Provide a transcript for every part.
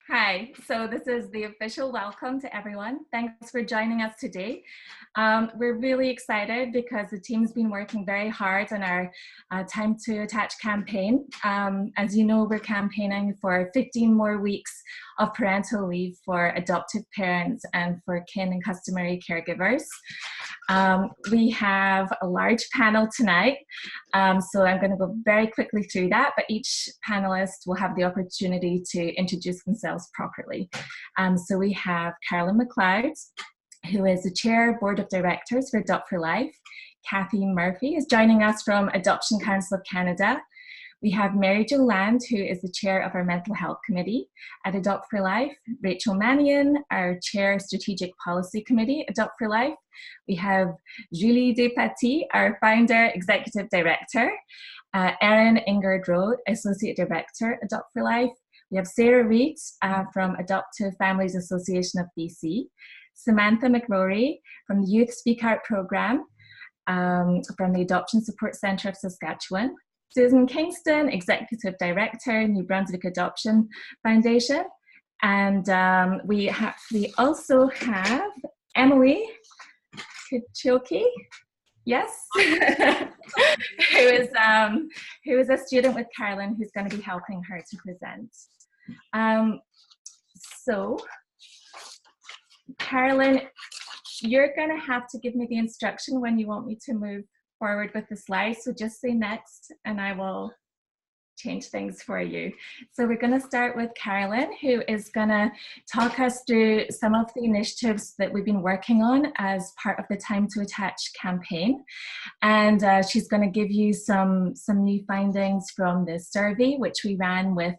Hi, so this is the official welcome to everyone. Thanks for joining us today. We're really excited because the team's been working very hard on our Time to Attach campaign. As you know, we're campaigning for 15 more weeks of parental leave for adoptive parents and for kin and customary caregivers. We have a large panel tonight, so I'm going to go very quickly through that, but each panelist will have the opportunity to introduce themselves properly. So we have Carolyn McLeod, who is the Chair, Board of Directors for Adopt4Life. Kathy Murphy is joining us from Adoption Council of Canada. We have Mary Jo Land, who is the Chair of our Mental Health Committee at Adopt4Life. Rachel Mannion, our Chair, Strategic Policy Committee, Adopt4Life. We have Julie Despatie, our Founder, Executive Director. Erin Ingard-Rowe, Associate Director, Adopt4Life. We have Sarah Reid from Adoptive Families Association of BC. Samantha McRory from the Youth Speak Out Programme from the Adoption Support Centre of Saskatchewan. Susan Kingston, Executive Director, New Brunswick Adoption Foundation. And we also have Emily Kuchoki, yes, who is a student with Carolyn, who's going to be helping her to present. So, Carolyn, you're going to have to give me the instruction when you want me to move forward with the slides. So just say next, and I will change things for you. So we're going to start with Carolyn, who is going to talk us through some of the initiatives that we've been working on as part of the Time to Attach campaign. And she's going to give you some new findings from the survey, which we ran with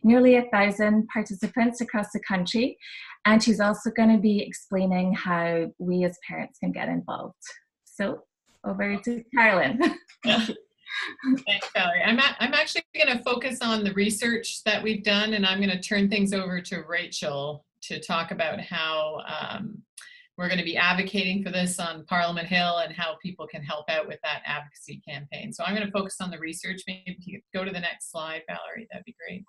nearly 1,000 participants across the country. And she's also going to be explaining how we as parents can get involved. So over to Carolyn. Thanks, Valerie. I'm actually going to focus on the research that we've done, and I'm going to turn things over to Rachel to talk about how we're going to be advocating for this on Parliament Hill and how people can help out with that advocacy campaign. So I'm going to focus on the research. Maybe if you could go to the next slide, Valerie, that'd be great.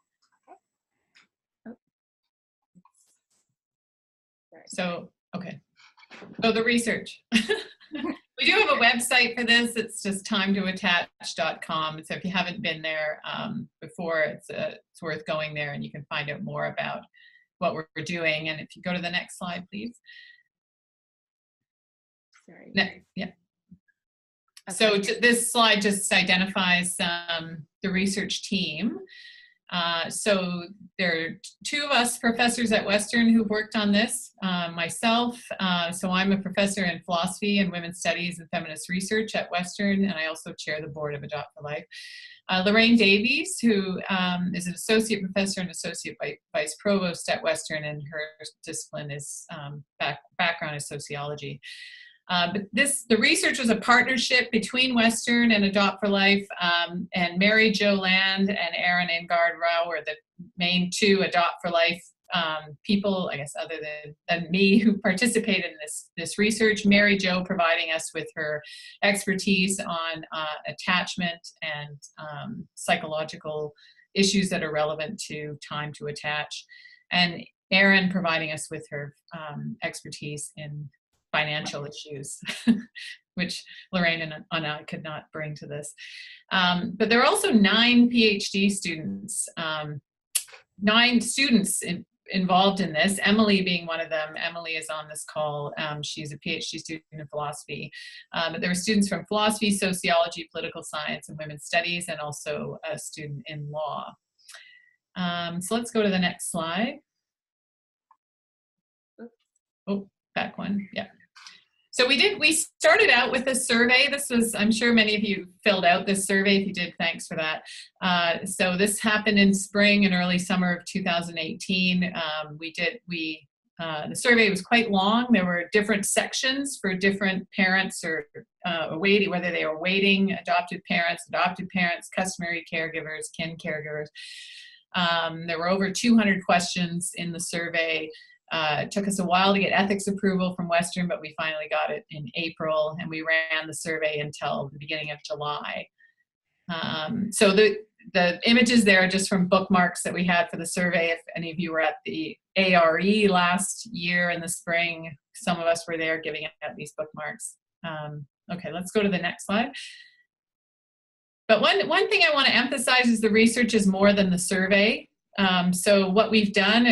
So, okay. So the research. We do have a website for this. It's just timetoattach.com. So if you haven't been there before, it's worth going there, and you can find out more about what we're doing. And if you go to the next slide, please. Sorry. Yeah. Okay. So this slide just identifies the research team. So there are two of us professors at Western who've worked on this. Myself, so I'm a professor in philosophy and women's studies and feminist research at Western, and I also chair the board of Adopt4Life. Lorraine Davies, who is an associate professor and associate vice provost at Western, and her discipline is background is sociology. But the research was a partnership between Western and Adopt4Life, and Mary Jo Land and Erin Ingard-Rowe were the main two Adopt4Life people, I guess, other than me, who participated in this research. Mary Jo providing us with her expertise on attachment and psychological issues that are relevant to time to attach, and Erin providing us with her expertise in financial issues, which Lorraine and I could not bring to this. But there are also 9 PhD students, 9 students involved in this, Emily being one of them. Emily is on this call. She's a PhD student in philosophy. But there were students from philosophy, sociology, political science, and women's studies, and also a student in law. So let's go to the next slide. Oh, back one, yeah. So we started out with a survey. This was, I'm sure many of you filled out this survey. If you did, thanks for that. So this happened in spring and early summer of 2018. The survey was quite long. There were different sections for different parents or waiting, whether they were waiting, adopted parents, customary caregivers, kin caregivers. There were over 200 questions in the survey. It took us a while to get ethics approval from Western, but we finally got it in April, and we ran the survey until the beginning of July. So the images there are just from bookmarks that we had for the survey. If any of you were at the ARE last year in the spring, some of us were there giving out these bookmarks. Okay, let's go to the next slide. But one thing I want to emphasize is the research is more than the survey. So what we've done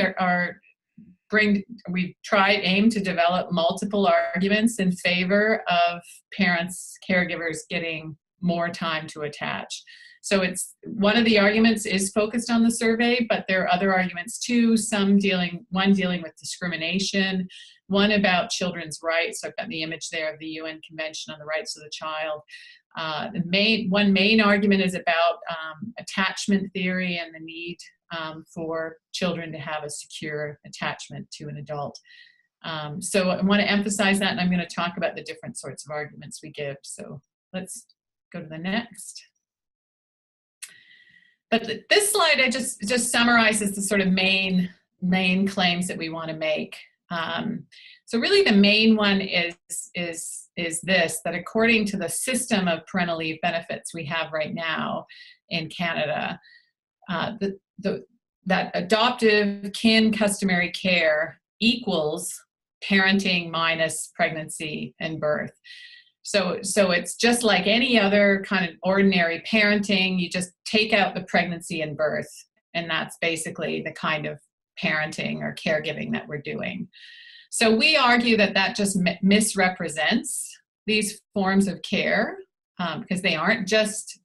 we've aimed to develop multiple arguments in favor of parents, caregivers getting more time to attach. So it's one of the arguments is focused on the survey, but there are other arguments too. One dealing with discrimination, one about children's rights. So I've got the image there of the UN Convention on the Rights of the Child. One main argument is about attachment theory and the need for children to have a secure attachment to an adult. So I want to emphasize that, and I'm going to talk about the different sorts of arguments we give. So let's go to the next. But this slide, I just summarizes the sort of main claims that we want to make. So really the main one is this, that according to the system of parental leave benefits we have right now in Canada, that adoptive customary care equals parenting minus pregnancy and birth. So it's just like any other kind of ordinary parenting. You just take out the pregnancy and birth, and that's basically the kind of parenting or caregiving that we're doing. So we argue that just misrepresents these forms of care because they aren't just,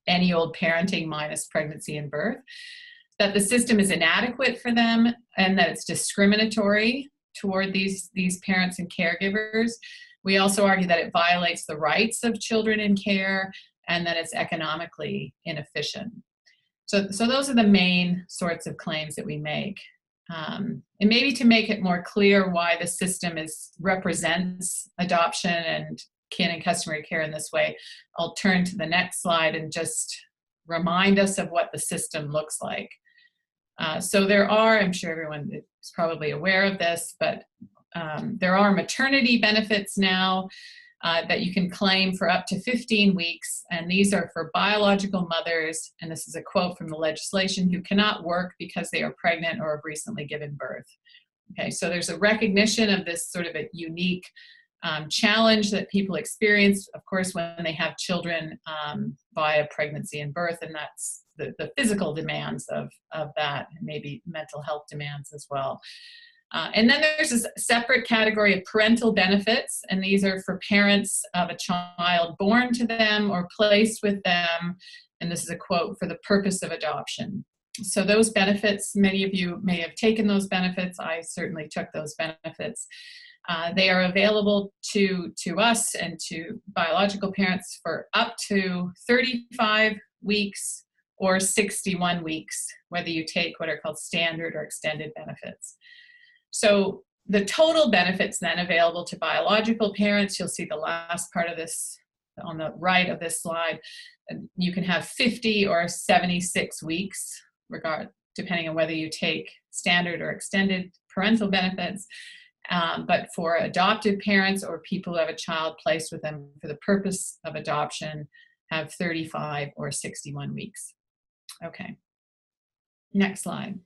any old parenting minus pregnancy and birth, that the system is inadequate for them and that it's discriminatory toward these parents and caregivers. We also argue that it violates the rights of children in care and that it's economically inefficient. So those are the main sorts of claims that we make. And maybe to make it more clear why the system represents adoption and kin and customary care in this way, I'll turn to the next slide and just remind us of what the system looks like. So there are, I'm sure everyone is probably aware of this, but there are maternity benefits now that you can claim for up to 15 weeks, and these are for biological mothers, and this is a quote from the legislation, who cannot work because they are pregnant or have recently given birth. Okay, so there's a recognition of this sort of a unique challenge that people experience, of course, when they have children via pregnancy and birth, and that's the physical demands of that, and maybe mental health demands as well. And then there's a separate category of parental benefits, and these are for parents of a child born to them or placed with them, and this is a quote, for the purpose of adoption. So those benefits, many of you may have taken those benefits. I certainly took those benefits. They are available to us and to biological parents for up to 35 weeks or 61 weeks, whether you take what are called standard or extended benefits. So the total benefits then available to biological parents, you'll see the last part of this on the right of this slide. You can have 50 or 76 weeks, depending on whether you take standard or extended parental benefits. But for adoptive parents or people who have a child placed with them for the purpose of adoption, have 35 or 61 weeks. Okay, next slide.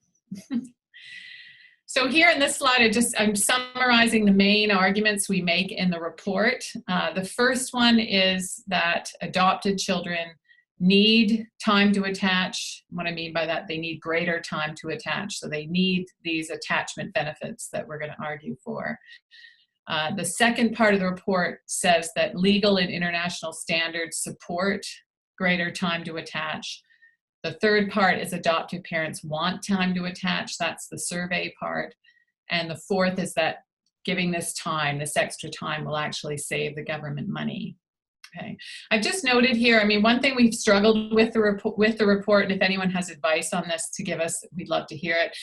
So here in this slide, I'm summarizing the main arguments we make in the report. The first one is that adopted children need time to attach. What I mean by that, they need greater time to attach. So they need these attachment benefits that we're going to argue for. The second part of the report says that legal and international standards support greater time to attach. The third part is adoptive parents want time to attach. That's the survey part. And the fourth is that giving this time, this extra time, will actually save the government money. Okay. I've just noted here, I mean, one thing we've struggled with the report, and if anyone has advice on this to give us, we'd love to hear it.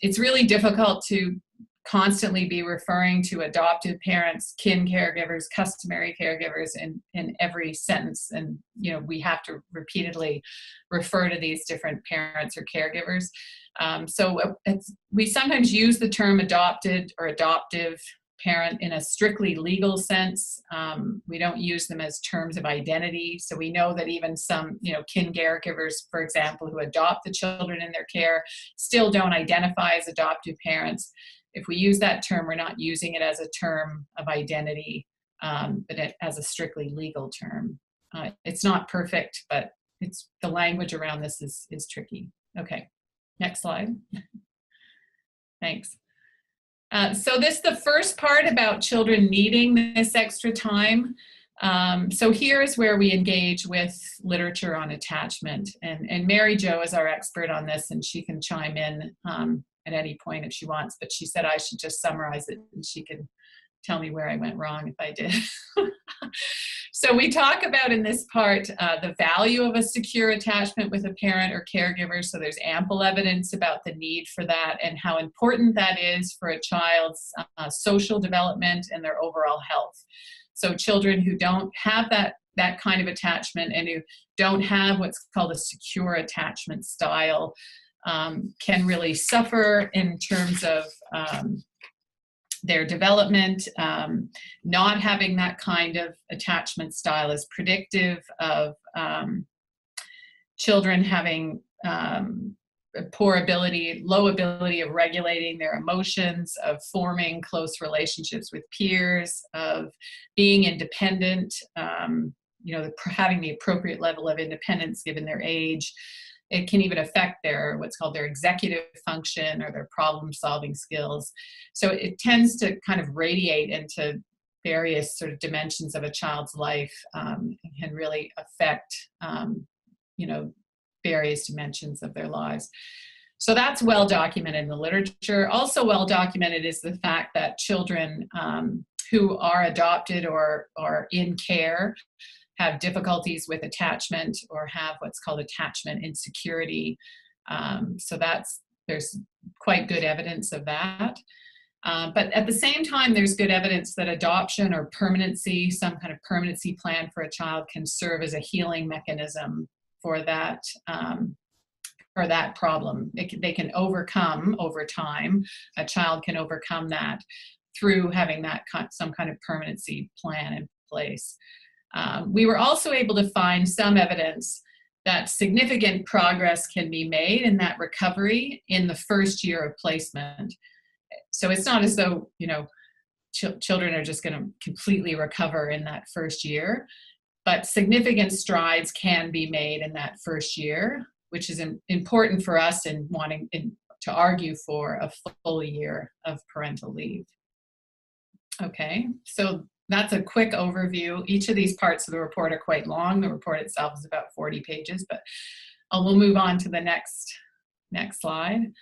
It's really difficult to constantly be referring to adoptive parents, kin caregivers, customary caregivers in every sentence. And, we have to repeatedly refer to these different parents or caregivers. So we sometimes use the term adopted or adoptive parent in a strictly legal sense. We don't use them as terms of identity. So we know that even some, kin caregivers, for example, who adopt the children in their care still don't identify as adoptive parents. If we use that term, we're not using it as a term of identity, but as a strictly legal term. It's not perfect, but the language around this is tricky. Okay, next slide. Thanks. So this is the first part about children needing this extra time. So here's where we engage with literature on attachment. And Mary Jo is our expert on this, and she can chime in at any point if she wants, but she said I should just summarize it and she can tell me where I went wrong if I did. So we talk about in this part the value of a secure attachment with a parent or caregiver. So there's ample evidence about the need for that and how important that is for a child's social development and their overall health. So children who don't have that kind of attachment and who don't have what's called a secure attachment style can really suffer in terms of their development. Not having that kind of attachment style is predictive of children having low ability of regulating their emotions, of forming close relationships with peers, of being independent, having the appropriate level of independence given their age. It can even affect what's called their executive function or their problem-solving skills. So it tends to kind of radiate into various sort of dimensions of a child's life and can really affect, various dimensions of their lives. So that's well documented in the literature. Also well documented is the fact that children who are adopted or are in care have difficulties with attachment or have what's called attachment insecurity. So there's quite good evidence of that. But at the same time, there's good evidence that adoption or permanency, some kind of permanency plan for a child can serve as a healing mechanism for that problem. They can overcome over time, a child can overcome that through having some kind of permanency plan in place. We were also able to find some evidence that significant progress can be made in that recovery in the first year of placement. So it's not as though, children are just going to completely recover in that first year, but significant strides can be made in that first year, which is important for us in wanting to argue for a full year of parental leave. Okay, so that's a quick overview. Each of these parts of the report are quite long. The report itself is about 40 pages, but we'll move on to the next slide.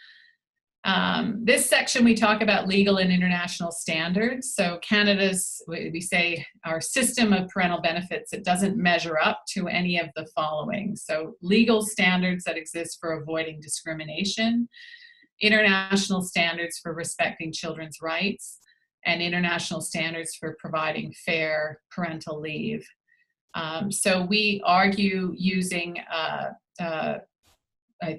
This section, we talk about legal and international standards. So Canada's, we say, our system of parental benefits, it doesn't measure up to any of the following. So legal standards that exist for avoiding discrimination, international standards for respecting children's rights, and international standards for providing fair parental leave. So we argue using, I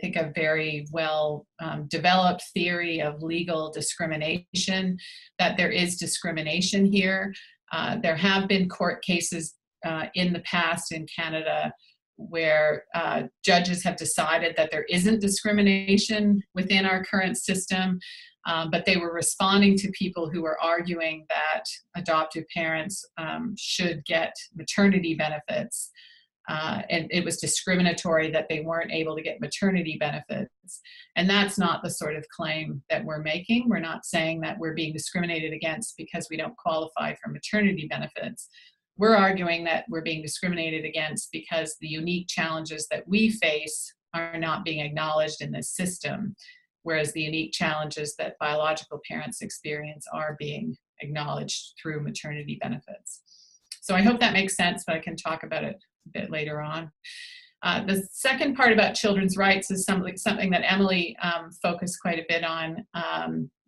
think, a very well developed theory of legal discrimination, that there is discrimination here. There have been court cases in the past in Canada where judges have decided that there isn't discrimination within our current system. But they were responding to people who were arguing that adoptive parents should get maternity benefits. And it was discriminatory that they weren't able to get maternity benefits. And that's not the sort of claim that we're making. We're not saying that we're being discriminated against because we don't qualify for maternity benefits. We're arguing that we're being discriminated against because the unique challenges that we face are not being acknowledged in this system, whereas the unique challenges that biological parents experience are being acknowledged through maternity benefits. So I hope that makes sense, but I can talk about it a bit later on. The second part about children's rights is something that Emily focused quite a bit on,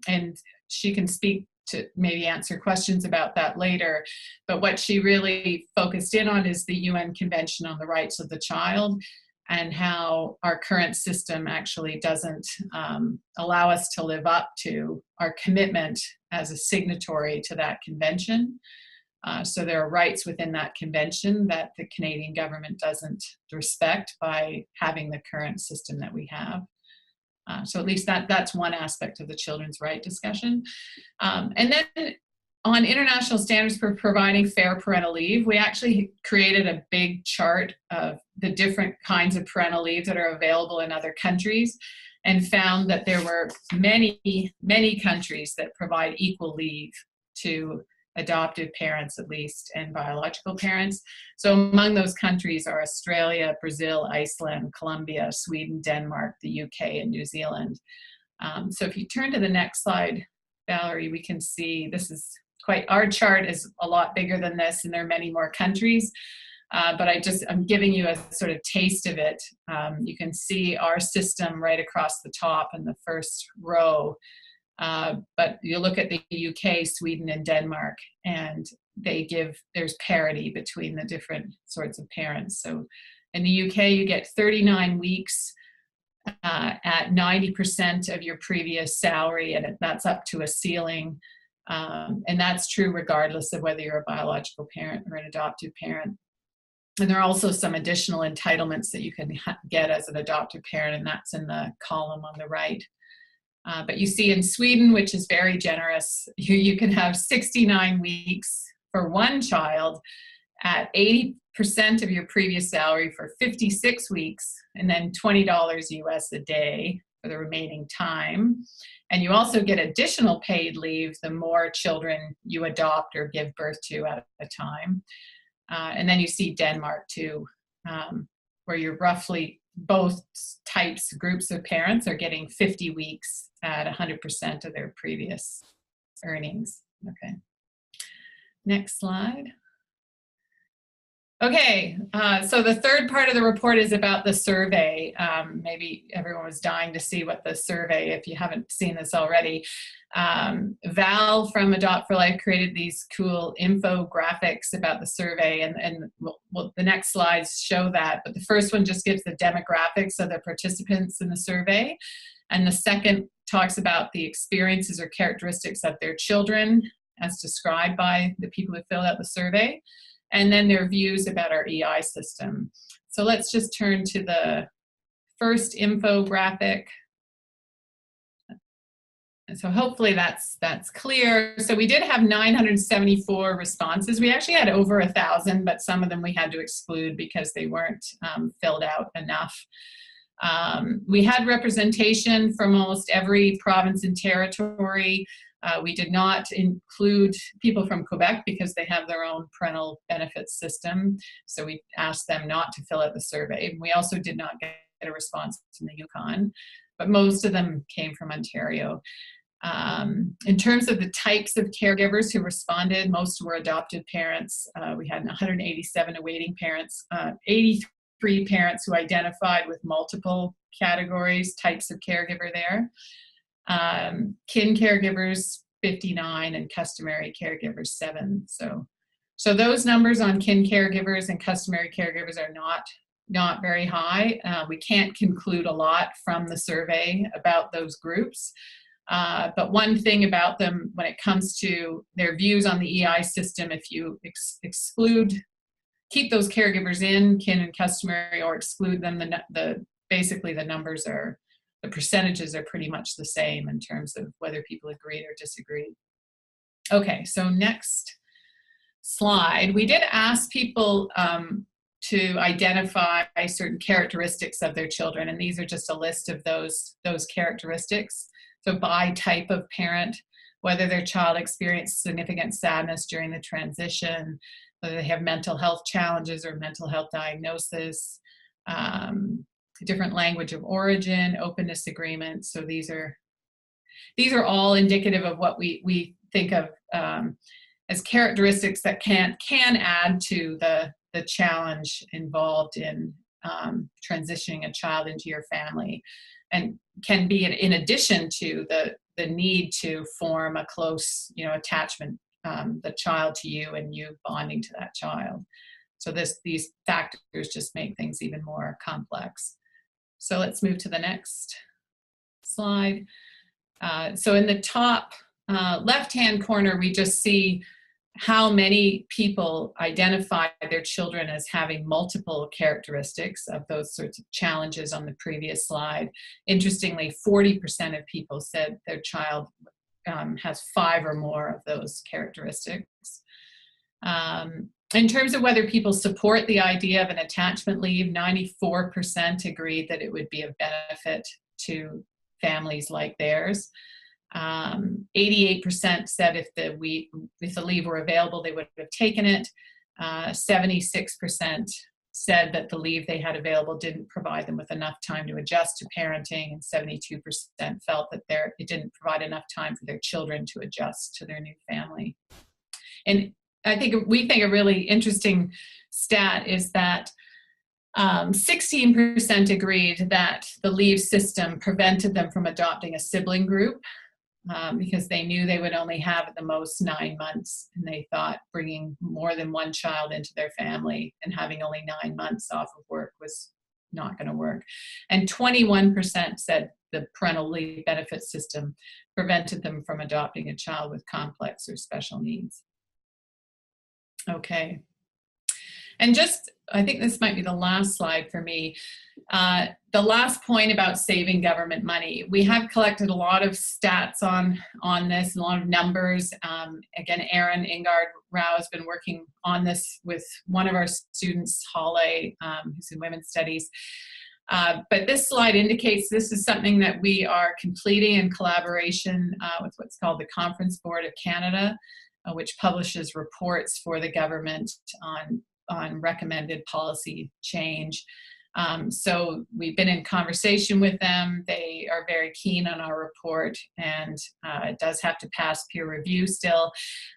and she can speak to maybe answer questions about that later. But what she really focused in on is the UN Convention on the Rights of the Child, and how our current system actually doesn't allow us to live up to our commitment as a signatory to that convention. So there are rights within that convention that the Canadian government doesn't respect by having the current system that we have. So at least that's one aspect of the children's right discussion. And then on international standards for providing fair parental leave, we actually created a big chart of the different kinds of parental leave that are available in other countries, and found that there were many, many countries that provide equal leave to adoptive parents, at least, and biological parents. So among those countries are Australia, Brazil, Iceland, Colombia, Sweden, Denmark, the UK, and New Zealand. So if you turn to the next slide, Valerie, we can see this is our chart is a lot bigger than this, and there are many more countries. But I'm giving you a sort of taste of it. You can see our system right across the top in the first row. But you look at the UK, Sweden, and Denmark, and there's parity between the different sorts of parents. So in the UK, you get 39 weeks at 90% of your previous salary, and that's up to a ceiling. And that's true regardless of whether you're a biological parent or an adoptive parent. And there are also some additional entitlements that you can get as an adoptive parent, and that's in the column on the right. But you see in Sweden, which is very generous, you can have 69 weeks for one child at 80% of your previous salary for 56 weeks, and then $20 US a day for the remaining time. And you also get additional paid leave the more children you adopt or give birth to at a time. And then you see Denmark too, where you're roughly both groups of parents are getting 50 weeks at 100% of their previous earnings. Okay. Next slide. Okay, so the third part of the report is about the survey. Maybe everyone was dying to see what the survey, if you haven't seen this already. Val from Adopt4Life created these cool infographics about the survey, and the next slides show that, but the first one just gives the demographics of the participants in the survey, and the second talks about the experiences or characteristics of their children as described by the people who filled out the survey, and then their views about our EI system. So let's just turn to the first infographic. So hopefully that's clear. So we did have 974 responses. We actually had over 1,000, but some of them we had to exclude because they weren't filled out enough. We had representation from almost every province and territory. We did not include people from Quebec because they have their own parental benefits system. So we asked them not to fill out the survey. We also did not get a response from the Yukon, but most of them came from Ontario. In terms of the types of caregivers who responded, most were adoptive parents. We had 187 awaiting parents, 83 parents who identified with multiple categories, types of caregiver there. Kin caregivers, 59, and customary caregivers, 7. So those numbers on kin caregivers and customary caregivers are not very high. We can't conclude a lot from the survey about those groups. But one thing about them when it comes to their views on the EI system, if you keep those caregivers in, kin and customary, or exclude them, basically the percentages are pretty much the same in terms of whether people agreed or disagreed. Okay, so next slide. We did ask people to identify certain characteristics of their children, and these are just a list of those characteristics. So by type of parent, whether their child experienced significant sadness during the transition, whether they have mental health challenges or mental health diagnosis, different language of origin, openness agreement. So these are all indicative of what we think of as characteristics that can add to the challenge involved in transitioning a child into your family, and can be in addition to the need to form a close attachment, the child to you and you bonding to that child. So these factors just make things even more complex. So let's move to the next slide. So in the top left-hand corner, we just see how many people identify their children as having multiple characteristics of those sorts of challenges on the previous slide. Interestingly, 40% of people said their child has 5 or more of those characteristics. In terms of whether people support the idea of an attachment leave, 94% agreed that it would be of benefit to families like theirs. 88% said if the leave were available, they would have taken it. 76% said that the leave they had available didn't provide them with enough time to adjust to parenting, and 72% felt that it didn't provide enough time for their children to adjust to their new family. And we think a really interesting stat is that 16% agreed that the leave system prevented them from adopting a sibling group because they knew they would only have at the most 9 months, and they thought bringing more than one child into their family and having only 9 months off of work was not going to work. And 21% said the parental leave benefit system prevented them from adopting a child with complex or special needs. Okay. And just, I think this might be the last slide for me. The last point about saving government money. We have collected a lot of stats on this, a lot of numbers. Again, Erin Ingard Rao has been working on this with one of our students, Holly, who's in women's studies. But this slide indicates this is something that we are completing in collaboration with what's called the Conference Board of Canada, which publishes reports for the government on recommended policy change. So we've been in conversation with them. They are very keen on our report, and it does have to pass peer review still,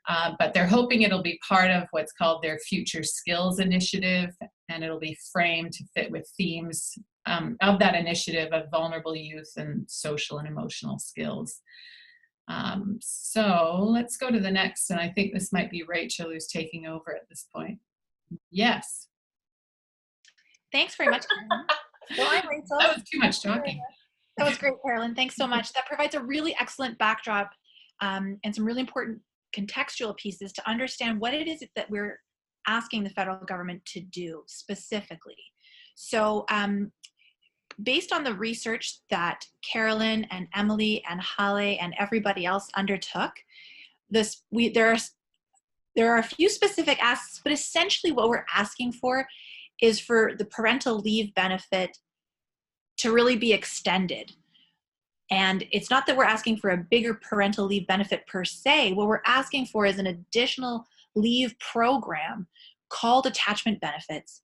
but they're hoping it'll be part of what's called their Future Skills Initiative, and it'll be framed to fit with themes of that initiative of vulnerable youth and social and emotional skills. So let's go to the next, and I think this might be Rachel who's taking over at this point. Yes. Thanks very much. Well, I'm Rachel. That was too much talking. That was great, Carolyn. Thanks so much. That provides a really excellent backdrop and some really important contextual pieces to understand what it is that we're asking the federal government to do specifically. So based on the research that Carolyn and Emily and Halle and everybody else undertook, there are a few specific asks, but essentially what we're asking for is for the parental leave benefit to really be extended. And it's not that we're asking for a bigger parental leave benefit per se. What we're asking for is an additional leave program called attachment benefits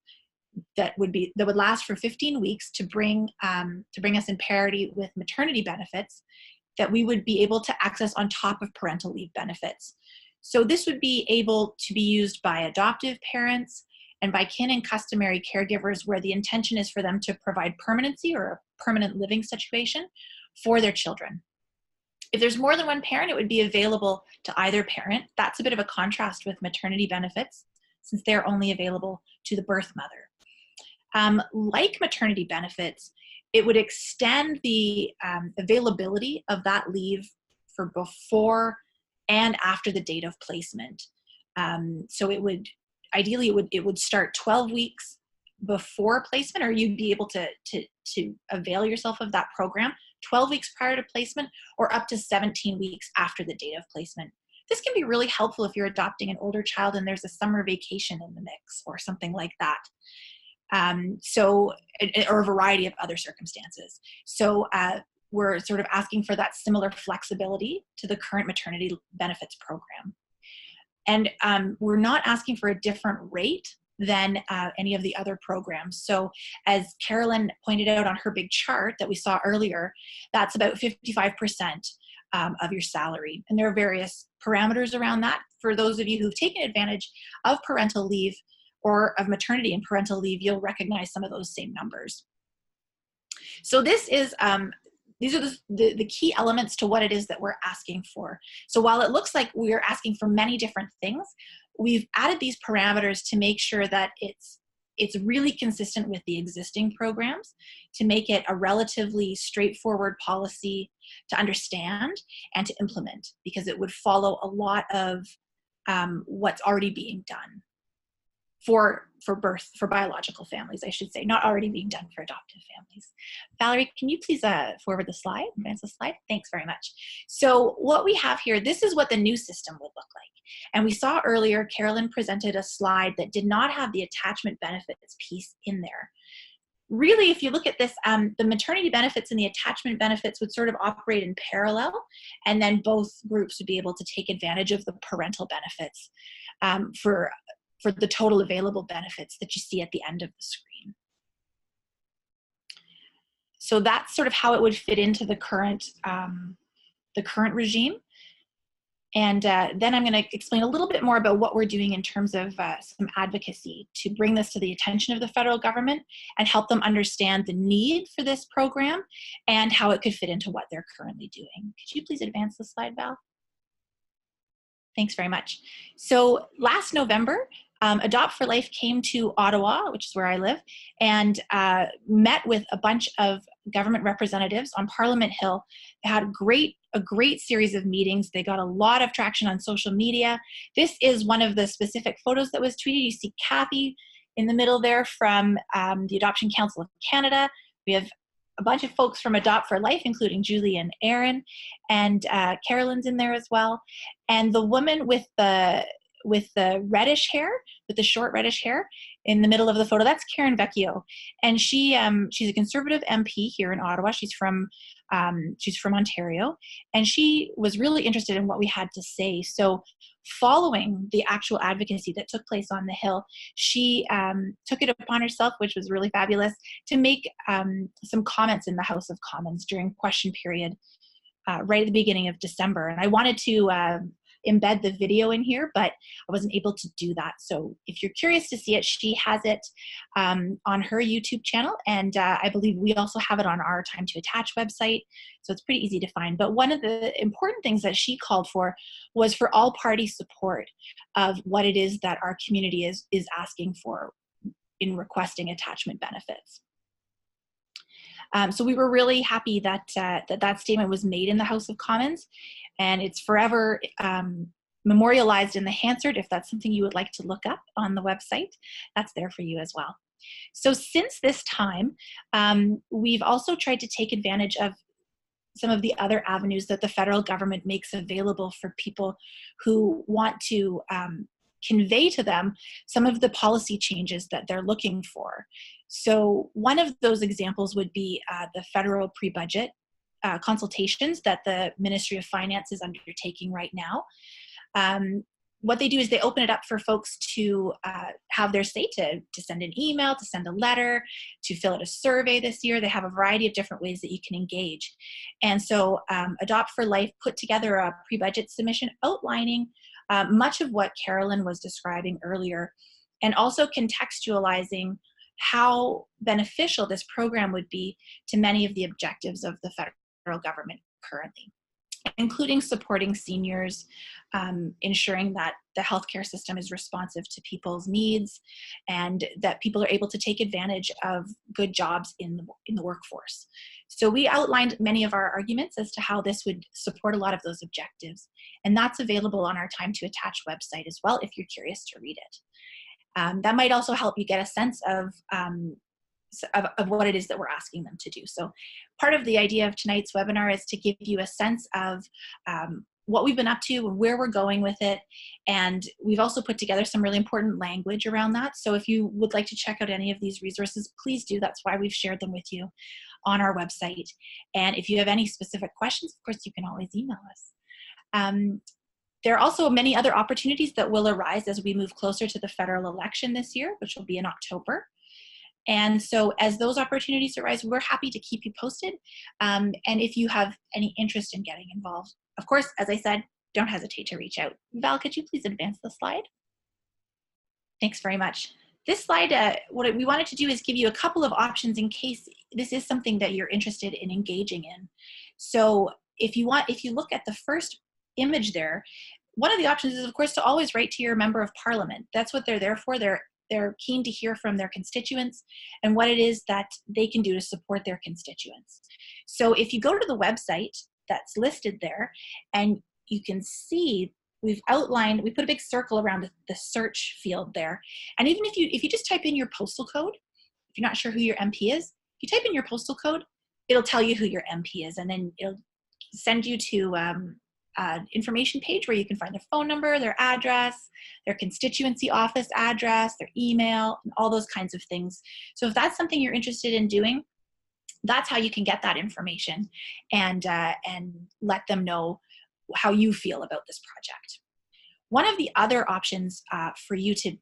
that would last for 15 weeks to bring us in parity with maternity benefits that we would be able to access on top of parental leave benefits. So this would be able to be used by adoptive parents and by kin and customary caregivers where the intention is for them to provide permanency or a permanent living situation for their children. If there's more than one parent, it would be available to either parent. That's a bit of a contrast with maternity benefits since they're only available to the birth mother. Like maternity benefits, it would extend the availability of that leave for before and after the date of placement. So it would, ideally, it would start 12 weeks before placement, or you'd be able to avail yourself of that program 12 weeks prior to placement or up to 17 weeks after the date of placement. This can be really helpful if you're adopting an older child and there's a summer vacation in the mix or something like that. Or a variety of other circumstances. So we're sort of asking for that similar flexibility to the current maternity benefits program. And we're not asking for a different rate than any of the other programs. So as Carolyn pointed out on her big chart that we saw earlier, that's about 55% of your salary. And there are various parameters around that. For those of you who've taken advantage of parental leave or of maternity and parental leave, you'll recognize some of those same numbers. So this is, these are the key elements to what it is that we're asking for. So while it looks like we're asking for many different things, we've added these parameters to make sure that it's really consistent with the existing programs, to make it a relatively straightforward policy to understand and to implement, because it would follow a lot of what's already being done for biological families, I should say, not already being done for adoptive families. Valerie, can you please forward the slide, advance the slide? Thanks very much. So what we have here, this is what the new system would look like. And we saw earlier, Carolyn presented a slide that did not have the attachment benefits piece in there. Really, if you look at this, the maternity benefits and the attachment benefits would sort of operate in parallel, and then both groups would be able to take advantage of the parental benefits for the total available benefits that you see at the end of the screen. So that's sort of how it would fit into the current regime. And then I'm going to explain a little bit more about what we're doing in terms of some advocacy to bring this to the attention of the federal government and help them understand the need for this program and how it could fit into what they're currently doing. Could you please advance the slide, Val? Thanks very much. So last November, Adopt4Life came to Ottawa, which is where I live, and met with a bunch of government representatives on Parliament Hill. They had a great series of meetings. They got a lot of traction on social media. This is one of the specific photos that was tweeted. You see Kathy in the middle there from the Adoption Council of Canada. We have a bunch of folks from Adopt4Life, including Julie and Aaron, and Carolyn's in there as well. And the woman with the reddish hair, with the short reddish hair in the middle of the photo, that's Karen Vecchio. And she's a Conservative MP here in Ottawa. She's from Ontario. And she was really interested in what we had to say. So following the actual advocacy that took place on the Hill, she took it upon herself, which was really fabulous, to make some comments in the House of Commons during question period right at the beginning of December. And I wanted to embed the video in here, but I wasn't able to do that. So if you're curious to see it, she has it on her YouTube channel, and I believe we also have it on our Time to Attach website, so it's pretty easy to find. But one of the important things that she called for was for all party support of what it is that our community is asking for in requesting attachment benefits. So we were really happy that that statement was made in the House of Commons, and it's forever memorialized in the Hansard. If that's something you would like to look up on the website, that's there for you as well. So since this time, we've also tried to take advantage of some of the other avenues that the federal government makes available for people who want to convey to them some of the policy changes that they're looking for. So one of those examples would be the federal pre-budget consultations that the Ministry of Finance is undertaking right now. What they do is they open it up for folks to have their say, to send an email, to send a letter, to fill out a survey this year. They have a variety of different ways that you can engage. And so Adopt4Life put together a pre-budget submission outlining much of what Carolyn was describing earlier, and also contextualizing how beneficial this program would be to many of the objectives of the federal government currently, including supporting seniors, ensuring that the healthcare system is responsive to people's needs, and that people are able to take advantage of good jobs in the workforce. So we outlined many of our arguments as to how this would support a lot of those objectives, and that's available on our Time to Attach website as well if you're curious to read it. That might also help you get a sense of what it is that we're asking them to do. So part of the idea of tonight's webinar is to give you a sense of what we've been up to and where we're going with it. And we've also put together some really important language around that. So if you would like to check out any of these resources, please do. That's why we've shared them with you on our website. And if you have any specific questions, of course, you can always email us. There are also many other opportunities that will arise as we move closer to the federal election this year, which will be in October. And so as those opportunities arise, we're happy to keep you posted. And if you have any interest in getting involved, of course, as I said, don't hesitate to reach out. Val, could you please advance the slide? Thanks very much. This slide, what we wanted to do is give you a couple of options in case this is something that you're interested in engaging in. So if you look at the first image there, one of the options is, of course, to always write to your member of parliament. That's what they're there for. They're keen to hear from their constituents and what it is that they can do to support their constituents. So if you go to the website that's listed there, and you can see we've outlined, we put a big circle around the search field there. And even if you just type in your postal code, if you're not sure who your MP is, if you type in your postal code, it'll tell you who your MP is, and then it'll send you to information page where you can find their phone number, their address, their constituency office address, their email, and all those kinds of things. So if that's something you're interested in doing, that's how you can get that information and let them know how you feel about this project. One of the other options for you to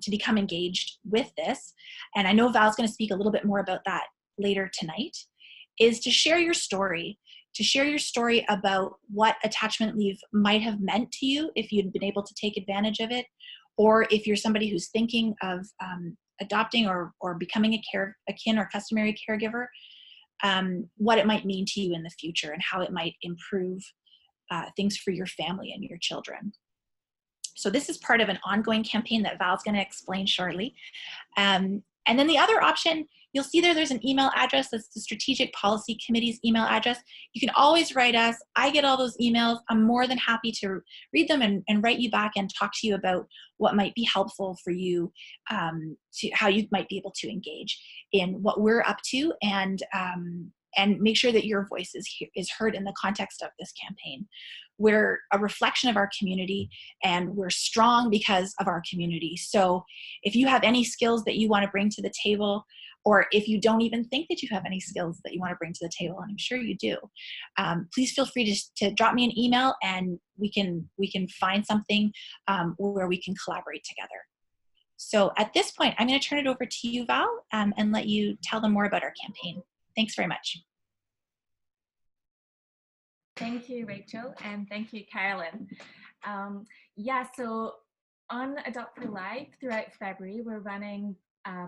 become engaged with this, and I know Val's going to speak a little bit more about that later tonight, is to share your story. To share your story about what attachment leave might have meant to you if you'd been able to take advantage of it, or if you're somebody who's thinking of adopting or becoming a kin or customary caregiver, what it might mean to you in the future and how it might improve things for your family and your children. So this is part of an ongoing campaign that Val's going to explain shortly. And then the other option, you'll see there's an email address. That's the Strategic Policy Committee's email address. You can always write us. I get all those emails. I'm more than happy to read them and write you back and talk to you about what might be helpful for you, to how you might be able to engage in what we're up to, and make sure that your voice is heard in the context of this campaign. We're a reflection of our community, and we're strong because of our community. So if you have any skills that you want to bring to the table, or if you don't even think that you have any skills that you want to bring to the table, and I'm sure you do, please feel free to drop me an email, and we can find something where we can collaborate together. So at this point, I'm going to turn it over to you, Val, and let you tell them more about our campaign. Thanks very much. Thank you, Rachel, and thank you, Carolyn. So on Adopt4Life throughout February, we're running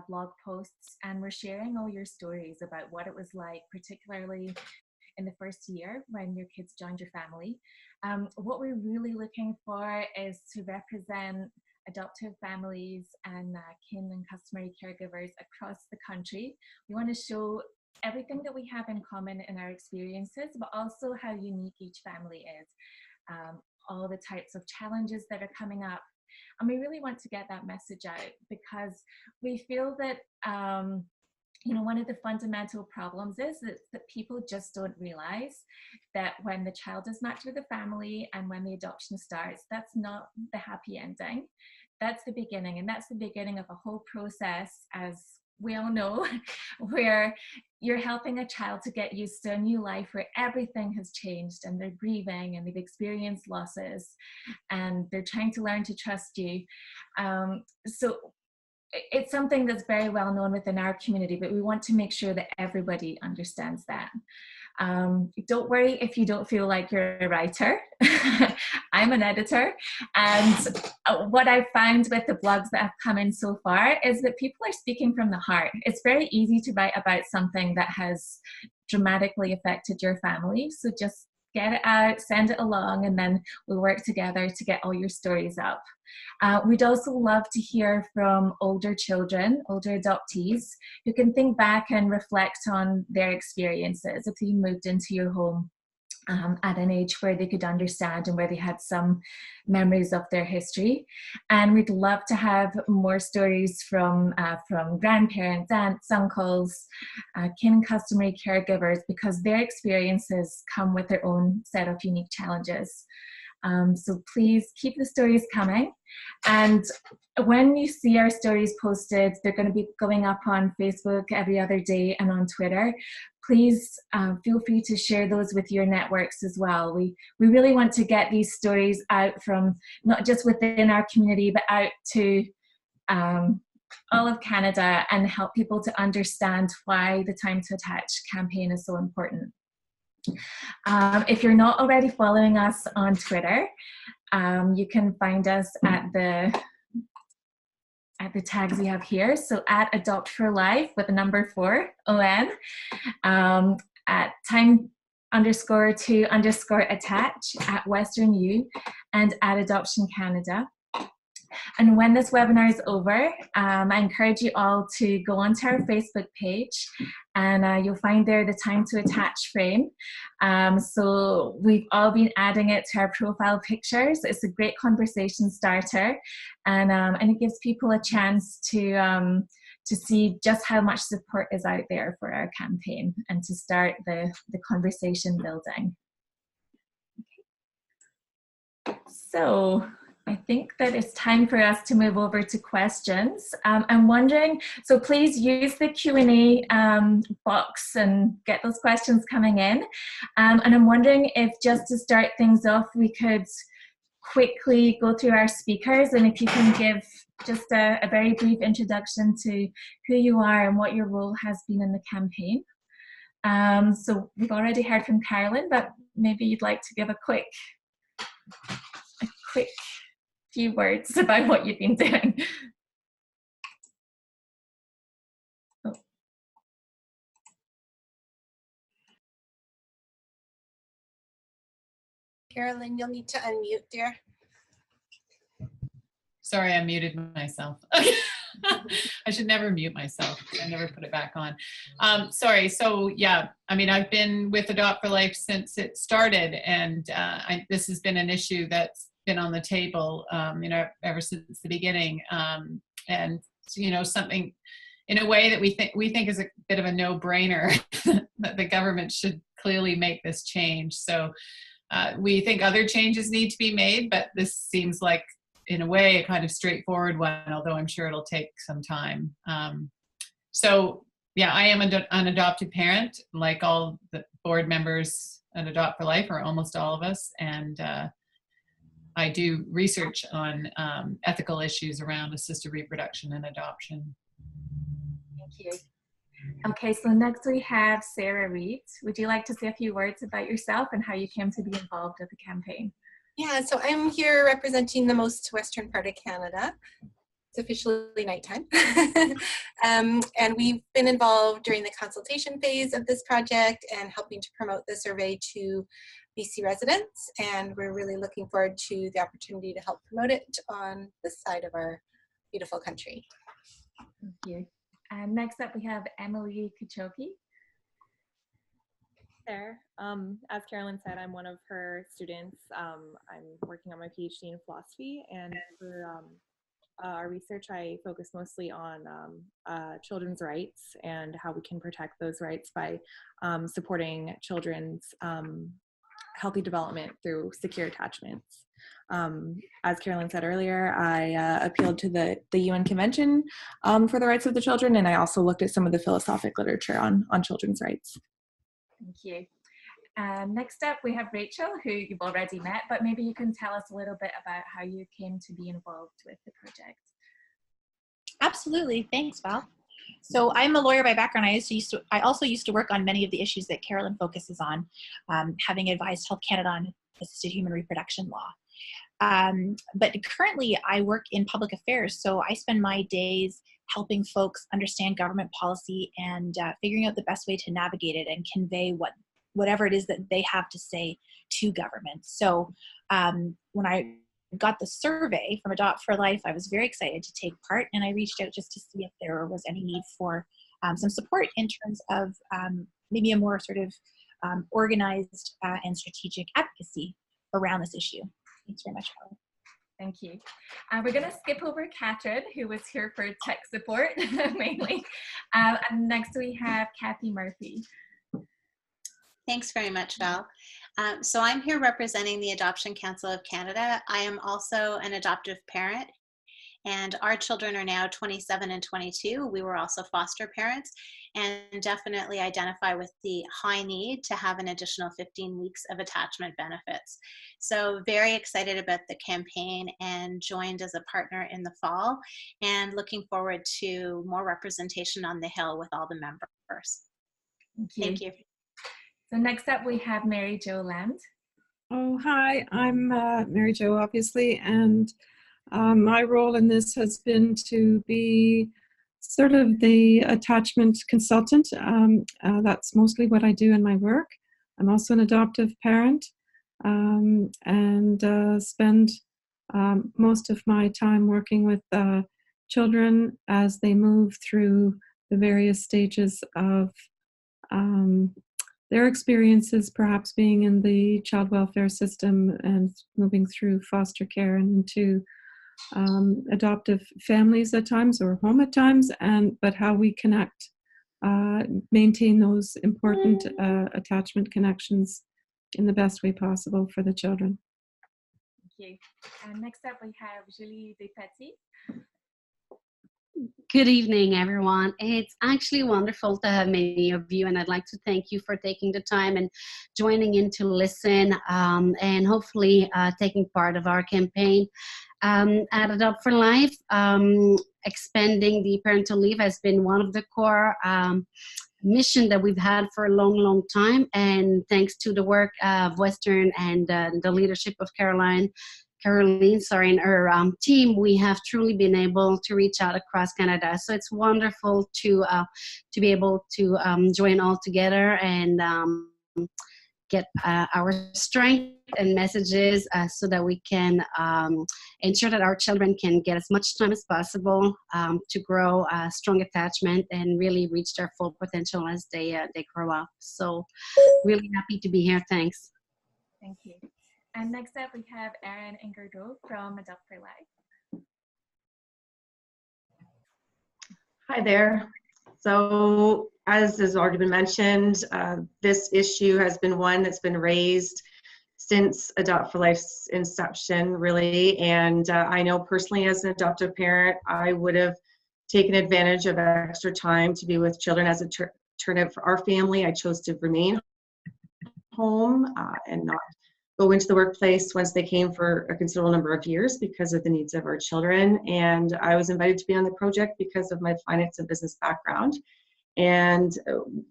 blog posts, and we're sharing all your stories about what it was like, particularly in the first year when your kids joined your family. What we're really looking for is to represent adoptive families and kin and customary caregivers across the country. We want to show everything that we have in common in our experiences, but also how unique each family is, all the types of challenges that are coming up. And we really want to get that message out, because we feel that one of the fundamental problems is that people just don't realize that when the child is matched with a family and when the adoption starts, that's not the happy ending. That's the beginning, and that's the beginning of a whole process, as we all know, where you're helping a child to get used to a new life where everything has changed, and they're grieving and they've experienced losses, and they're trying to learn to trust you. So it's something that's very well known within our community, but we want to make sure that everybody understands that. Don't worry if you don't feel like you're a writer. I'm an editor, and what I've found with the blogs that have come in so far is that people are speaking from the heart. It's very easy to write about something that has dramatically affected your family, so just get it out, send it along, and then we'll work together to get all your stories up. We'd also love to hear from older children, older adoptees, who can think back and reflect on their experiences if they moved into your home at an age where they could understand and where they had some memories of their history. And we'd love to have more stories from grandparents, aunts, uncles, kin and customary caregivers, because their experiences come with their own set of unique challenges. So please keep the stories coming. And when you see our stories posted, they're going to be going up on Facebook every other day and on Twitter. Please feel free to share those with your networks as well. We really want to get these stories out from not just within our community, but out to all of Canada, and help people to understand why the Time to Attach campaign is so important. If you're not already following us on Twitter, you can find us at the tags we have here. So at Adopt4Life with the number 4, ON, at time_to_attach at Western U, and at Adoption Canada. And when this webinar is over, I encourage you all to go onto our Facebook page, and you'll find there the time to attach frame. So we've all been adding it to our profile pictures. It's a great conversation starter, and it gives people a chance to see just how much support is out there for our campaign and to start the conversation building. So I think that it's time for us to move over to questions. I'm wondering, so please use the Q&A box and get those questions coming in. And I'm wondering if, just to start things off, we could quickly go through our speakers, and if you can give just a very brief introduction to who you are and what your role has been in the campaign. So we've already heard from Carolyn, but maybe you'd like to give a quick few words about what you've been doing. Oh. Carolyn, you'll need to unmute, dear. Sorry, I muted myself. I should never mute myself. I never put it back on. Sorry. So yeah, I mean, I've been with Adopt4Life since it started, and this has been an issue that's been on the table, you know, ever since the beginning, and you know, something in a way that we think is a bit of a no-brainer that the government should clearly make this change. So we think other changes need to be made, but this seems like, in a way, a kind of straightforward one, although I'm sure it'll take some time. So yeah, I am an adopted parent, like all the board members at Adopt4Life, or almost all of us, and I do research on ethical issues around assisted reproduction and adoption. Thank you. Okay, so next we have Sarah Reed. Would you like to say a few words about yourself and how you came to be involved with the campaign? Yeah, so I'm here representing the most western part of Canada. It's officially nighttime. And we've been involved during the consultation phase of this project and helping to promote the survey to BC residents. And we're really looking forward to the opportunity to help promote it on this side of our beautiful country. Thank you. And next up we have Emily Kachoki. There. As Carolyn said, I'm one of her students. I'm working on my PhD in philosophy, and for our research, I focus mostly on children's rights and how we can protect those rights by supporting children's healthy development through secure attachments. As Carolyn said earlier, I appealed to the UN Convention for the Rights of the Children, and I also looked at some of the philosophic literature on children's rights. Thank you. Next up, we have Rachel, who you've already met, but maybe you can tell us a little bit about how you came to be involved with the project. Absolutely. Thanks, Val. So I'm a lawyer by background. I also used to work on many of the issues that Carolyn focuses on, having advised Health Canada on assisted human reproduction law. But currently I work in public affairs, so I spend my days helping folks understand government policy and figuring out the best way to navigate it and convey whatever it is that they have to say to government. So when I got the survey from Adopt4Life, I was very excited to take part, and I reached out just to see if there was any need for some support in terms of maybe a more sort of organized and strategic advocacy around this issue. Thanks very much, Helen. Thank you. We're going to skip over Catherine, who was here for tech support mainly. And next we have Kathy Murphy. Thanks very much, Val. So I'm here representing the Adoption Council of Canada. I am also an adoptive parent, and our children are now 27 and 22. We were also foster parents, and definitely identify with the high need to have an additional 15 weeks of attachment benefits. So very excited about the campaign and joined as a partner in the fall, and looking forward to more representation on the Hill with all the members. Thank you. So next up we have Mary Jo Land. Oh, hi, I'm Mary Jo, obviously, and my role in this has been to be sort of the attachment consultant. That's mostly what I do in my work. I'm also an adoptive parent. and spend most of my time working with children as they move through the various stages of their experiences, perhaps being in the child welfare system and moving through foster care and into adoptive families at times or home at times, but how we connect, maintain those important attachment connections in the best way possible for the children. Thank you. And next up we have Julie Despetit. Good evening, everyone. It's actually wonderful to have many of you, and I'd like to thank you for taking the time and joining in to listen and hopefully taking part of our campaign. At Adopt4Life, expanding the parental leave has been one of the core mission that we've had for a long, long time, and thanks to the work of Western and the leadership of Caroline, and her team, we have truly been able to reach out across Canada. So it's wonderful to be able to join all together and get our strength and messages so that we can ensure that our children can get as much time as possible to grow strong attachment and really reach their full potential as they grow up. So really happy to be here. Thanks. Thank you. And next up, we have Erin Ingerdo from Adoptive. Hi there. So as has already been mentioned, this issue has been one that's been raised since Adopt4Life's inception, really. And I know personally as an adoptive parent, I would have taken advantage of extra time to be with children. As it turned out for our family, I chose to remain home and not go into the workplace once they came for a considerable number of years because of the needs of our children. And I was invited to be on the project because of my finance and business background. And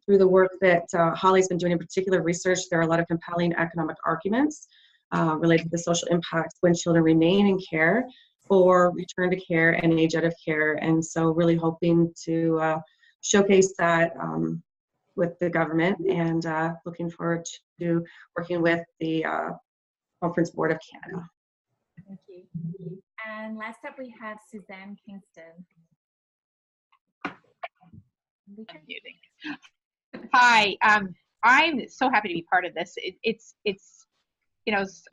through the work that Holly's been doing, in particular research, there are a lot of compelling economic arguments related to the social impacts when children remain in care or return to care and age out of care. And so really hoping to showcase that with the government, and looking forward to working with the Conference Board of Canada. Thank you. And last up we have Suzanne Kingston. Hi, I'm so happy to be part of this. It's you know, it's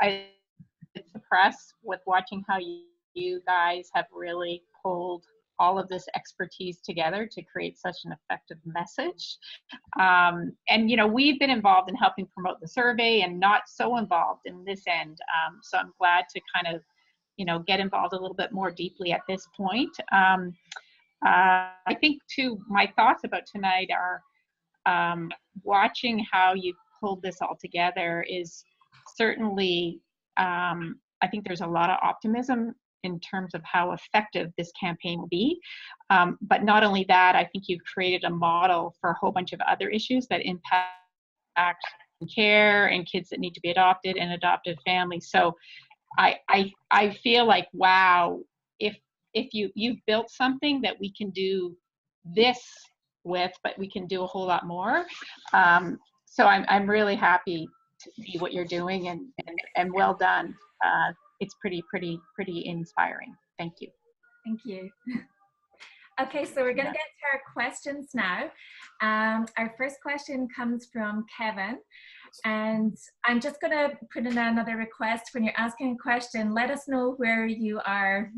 impressed with watching how you guys have really pulled all of this expertise together to create such an effective message. And, you know, we've been involved in helping promote the survey and not so involved in this end. So I'm glad to kind of, you know, get involved a little bit more deeply at this point. I think too, my thoughts about tonight are watching how you pulled this all together is certainly, I think there's a lot of optimism in terms of how effective this campaign will be. But not only that, I think you've created a model for a whole bunch of other issues that impact care and kids that need to be adopted and adopted families. So I feel like, wow, if you've built something that we can do this with, but we can do a whole lot more. So I'm really happy to see what you're doing, and well done. It's pretty inspiring. Thank you. Thank you. Okay, so we're going to get to our questions now. Our first question comes from Kevin, and I'm just going to put in another request. When you're asking a question, let us know where you are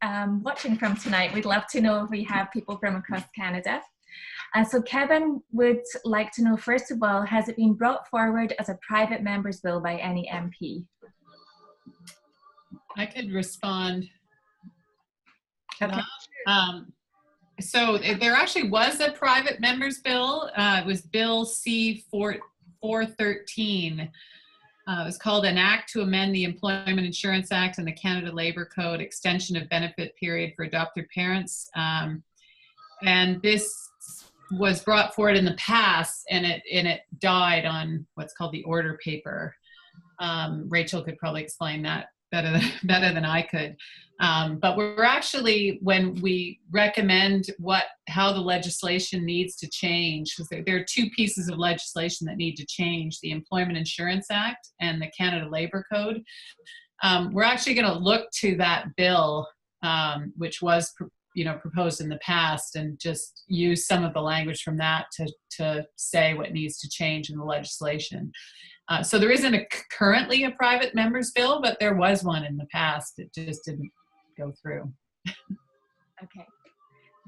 watching from tonight. We'd love to know if we have people from across Canada. So Kevin would like to know, first of all, has it been brought forward as a private member's bill by any MP? I could respond to Okay. that. So there actually was a private member's bill. It was Bill C-413. It was called an Act to Amend the Employment Insurance Act and the Canada Labour Code, Extension of Benefit Period for Adopted Parents. And this was brought forward in the past, and it died on what's called the order paper. Rachel could probably explain that better than I could. But we're actually, when we recommend how the legislation needs to change, because there are two pieces of legislation that need to change: the Employment Insurance Act and the Canada Labour Code. We're actually going to look to that bill, which was proposed in the past, and just use some of the language from that to say what needs to change in the legislation. So there isn't currently a private member's bill, but there was one in the past. It just didn't go through. Okay.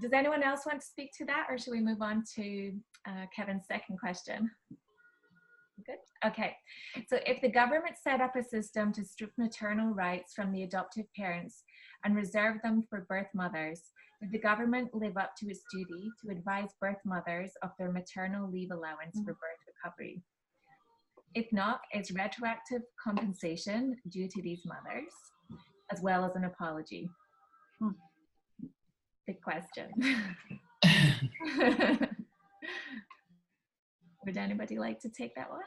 Does anyone else want to speak to that, or should we move on to Kevin's second question? Good. Okay. So if the government set up a system to strip maternal rights from the adoptive parents and reserve them for birth mothers, would the government live up to its duty to advise birth mothers of their maternal leave allowance for birth recovery? If not, is retroactive compensation due to these mothers, as well as an apology? Big question. Would anybody like to take that one?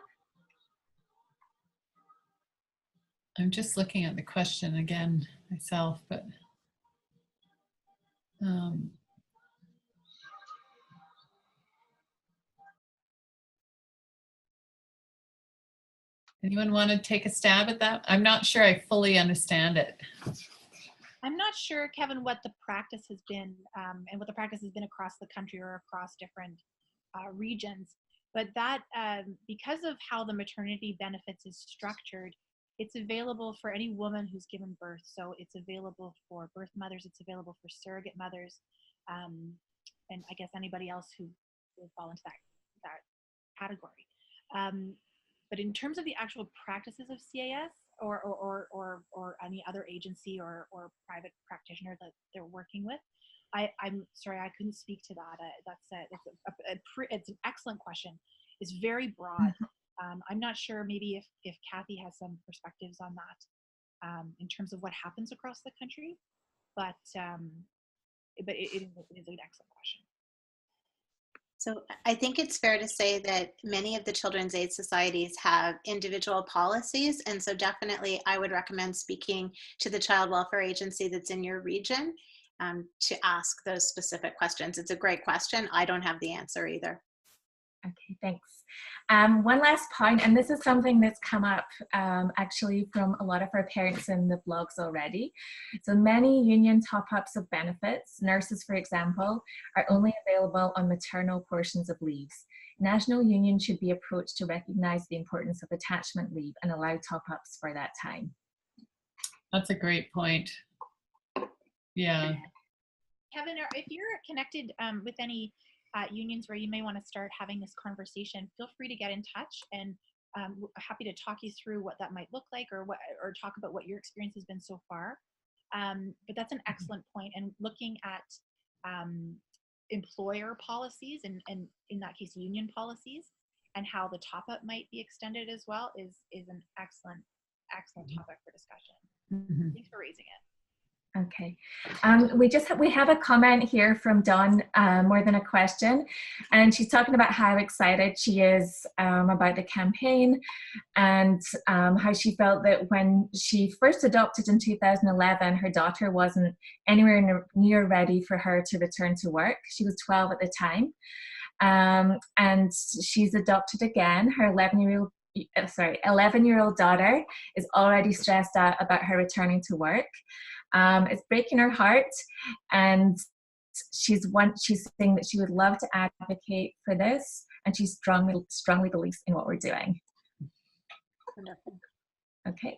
I'm just looking at the question again myself, but anyone want to take a stab at that? I'm not sure I fully understand it. I'm not sure, Kevin, what the practice has been and what the practice has been across the country or across different regions. But that, because of how the maternity benefits is structured, it's available for any woman who's given birth. So it's available for birth mothers, it's available for surrogate mothers, and I guess anybody else who will fall into that category. But in terms of the actual practices of CAS or any other agency or private practitioner that they're working with, I'm sorry, I couldn't speak to that. It's an excellent question. It's very broad. I'm not sure maybe if Kathy has some perspectives on that in terms of what happens across the country, but it is an excellent question. So I think it's fair to say that many of the children's aid societies have individual policies, and so definitely I would recommend speaking to the child welfare agency that's in your region to ask those specific questions. It's a great question. I don't have the answer either. Okay, thanks. One last point, and this is something that's come up actually from a lot of our parents in the blogs already. So many union top-ups of benefits, nurses for example, are only available on maternal portions of leaves. National union should be approached to recognize the importance of attachment leave and allow top-ups for that time. That's a great point. Yeah. Kevin, if you're connected with any unions where you may want to start having this conversation, feel free to get in touch, and happy to talk you through what that might look like, or talk about what your experience has been so far. But that's an excellent point, and looking at employer policies and in that case union policies and how the top-up might be extended as well is an excellent topic for discussion. Thanks for raising it. Okay, we have a comment here from Dawn, more than a question, and she's talking about how excited she is about the campaign, and how she felt that when she first adopted in 2011, her daughter wasn't anywhere near ready for her to return to work. She was 12 at the time, and she's adopted again. Her 11-year-old daughter is already stressed out about her returning to work. It's breaking her heart, and she's saying that she would love to advocate for this, and she strongly believes in what we're doing. Wonderful. Okay,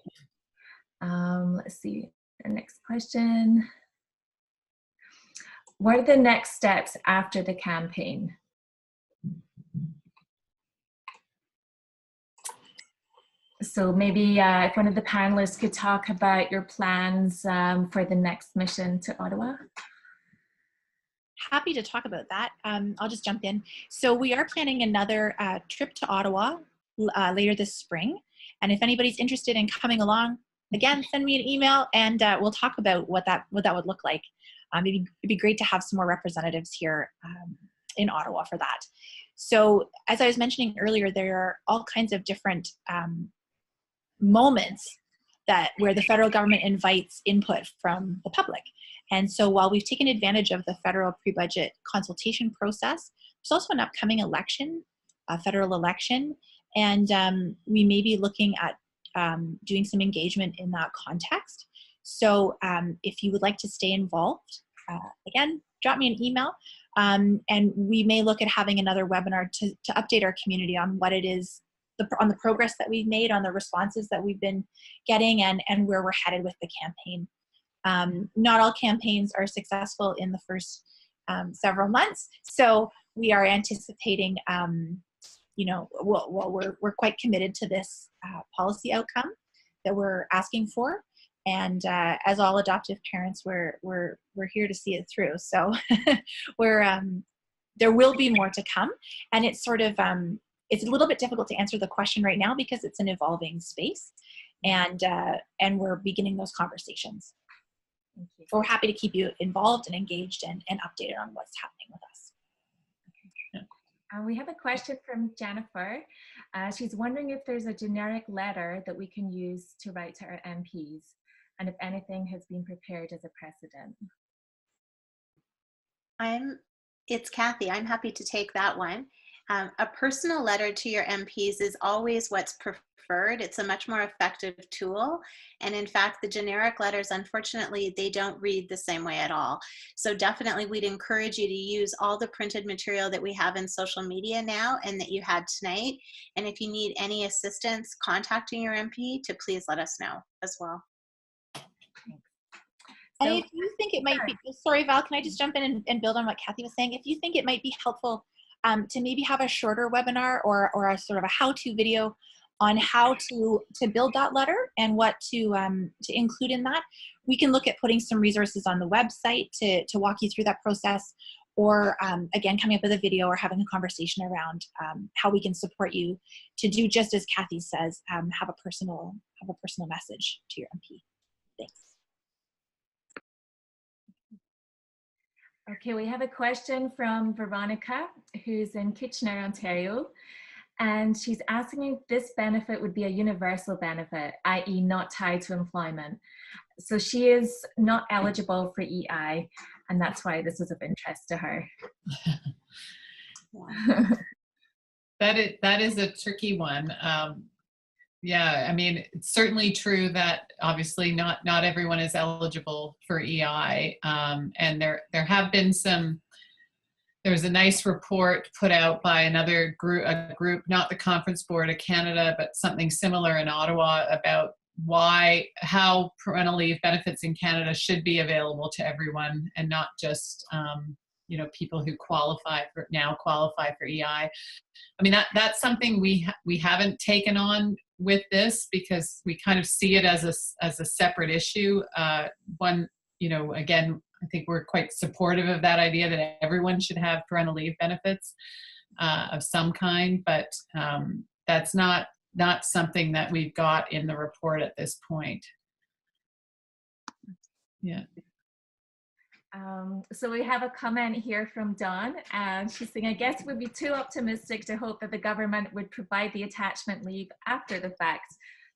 let's see the next question. What are the next steps after the campaign? So maybe if one of the panelists could talk about your plans for the next mission to Ottawa. Happy to talk about that. I'll just jump in. So we are planning another trip to Ottawa later this spring. And if anybody's interested in coming along, again, send me an email and we'll talk about what that would look like. It'd be great to have some more representatives here in Ottawa for that. So as I was mentioning earlier, there are all kinds of different moments where the federal government invites input from the public. And so while we've taken advantage of the federal pre-budget consultation process, there's also an upcoming election, a federal election, and we may be looking at doing some engagement in that context. So if you would like to stay involved, again, drop me an email, and we may look at having another webinar to update our community on what it is, on the progress that we've made, on the responses that we've been getting, and where we're headed with the campaign. Not all campaigns are successful in the first several months, so we are anticipating, we're quite committed to this policy outcome that we're asking for, and as all adoptive parents, we're here to see it through. So there will be more to come, and it's sort of it's a little bit difficult to answer the question right now because it's an evolving space, and we're beginning those conversations. We're happy to keep you involved and engaged and updated on what's happening with us. We have a question from Jennifer. She's wondering if there's a generic letter that we can use to write to our MPs, and if anything has been prepared as a precedent. It's Kathy. I'm happy to take that one. A personal letter to your MPs is always what's preferred. It's a much more effective tool. And in fact, the generic letters, unfortunately, they don't read the same way at all. So definitely we'd encourage you to use all the printed material that we have in social media now and that you had tonight. And if you need any assistance contacting your MP, to please let us know as well. And if you think it might be, sorry, Val, can I just jump in and build on what Kathy was saying? If you think it might be helpful to maybe have a shorter webinar or a sort of a how-to video on how to build that letter and what to include in that, we can look at putting some resources on the website to walk you through that process, or again, coming up with a video or having a conversation around how we can support you to do just as Kathy says, have a personal message to your MP. Thanks. Okay, we have a question from Veronica, who's in Kitchener, Ontario. And she's asking if this benefit would be a universal benefit, i.e. not tied to employment. So she is not eligible for EI, and that's why this is of interest to her. That is a tricky one. Yeah, I mean, it's certainly true that obviously not everyone is eligible for EI, and there have been some. There was a nice report put out by another group, not the Conference Board of Canada, but something similar in Ottawa, about how parental leave benefits in Canada should be available to everyone and not just people who qualify for EI. I mean, that's something we haven't taken on with this because we kind of see it as a separate issue. Again, I think we're quite supportive of that idea that everyone should have parental leave benefits of some kind, but that's not something that we've got in the report at this point. Yeah. So we have a comment here from Dawn, and she's saying, I guess it would be too optimistic to hope that the government would provide the attachment leave after the fact,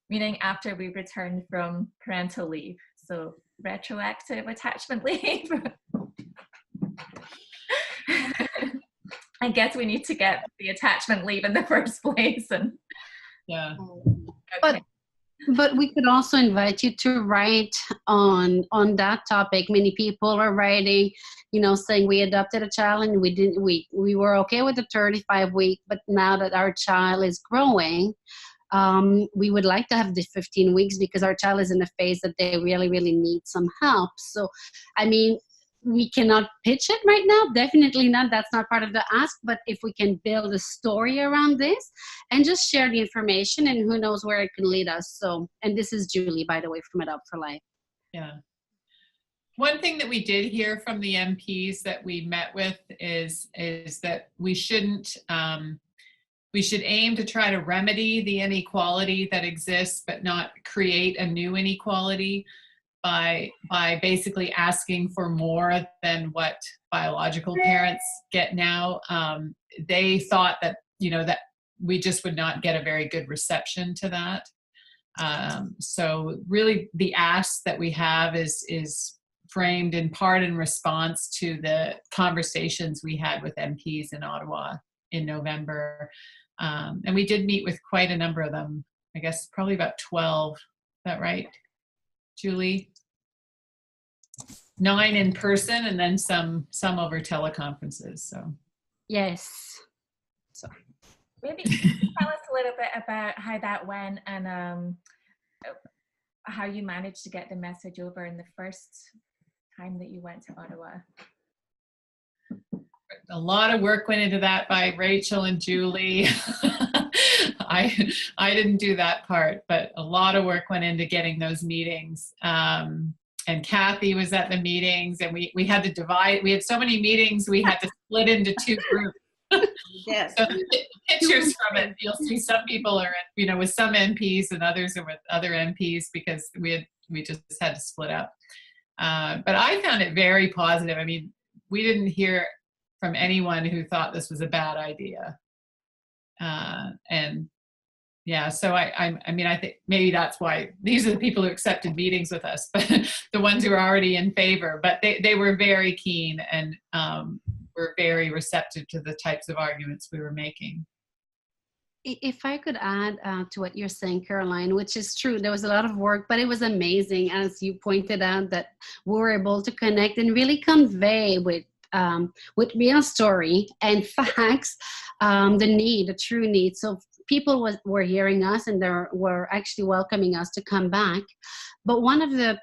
meaning after we return from parental leave. So retroactive attachment leave. I guess we need to get the attachment leave in the first place. And yeah. Okay. But we could also invite you to write on that topic. Many people are writing, saying we adopted a child and we were okay with the 35-week, but now that our child is growing, we would like to have the 15 weeks because our child is in a phase that they really, really need some help. So, I mean, we cannot pitch it right now. Definitely not. That's not part of the ask. But if we can build a story around this and just share the information, and who knows where it can lead us. So, and this is Julie, by the way, from Adopt4Life. Yeah. One thing that we did hear from the MPs that we met with is that we shouldn't, we should aim to try to remedy the inequality that exists, but not create a new inequality by basically asking for more than what biological parents get now. They thought that, that we just would not get a very good reception to that. So really the ask that we have is framed in part in response to the conversations we had with MPs in Ottawa in November. And we did meet with quite a number of them, I guess probably about 12. Is that right, Julie? 9 in person and then some over teleconferences. So Yes. So maybe tell us a little bit about how that went and how you managed to get the message over in the first time that you went to Ottawa. A lot of work went into that by Rachel and Julie. I didn't do that part, but a lot of work went into getting those meetings. And Kathy was at the meetings, and we had to divide. We had so many meetings, we had to split into 2 groups. Yes. So the pictures from it, you'll see some people are, with some MPs and others are with other MPs because we just had to split up. But I found it very positive. I mean, we didn't hear from anyone who thought this was a bad idea. And yeah, so I mean, I think maybe that's why these are the people who accepted meetings with us, but the ones who are already in favor, but they were very keen and were very receptive to the types of arguments we were making. If I could add to what you're saying, Caroline, which is true, there was a lot of work, but it was amazing, as you pointed out, that we were able to connect and really convey with real story and facts, the true need. So people were hearing us and they were actually welcoming us to come back. But one of the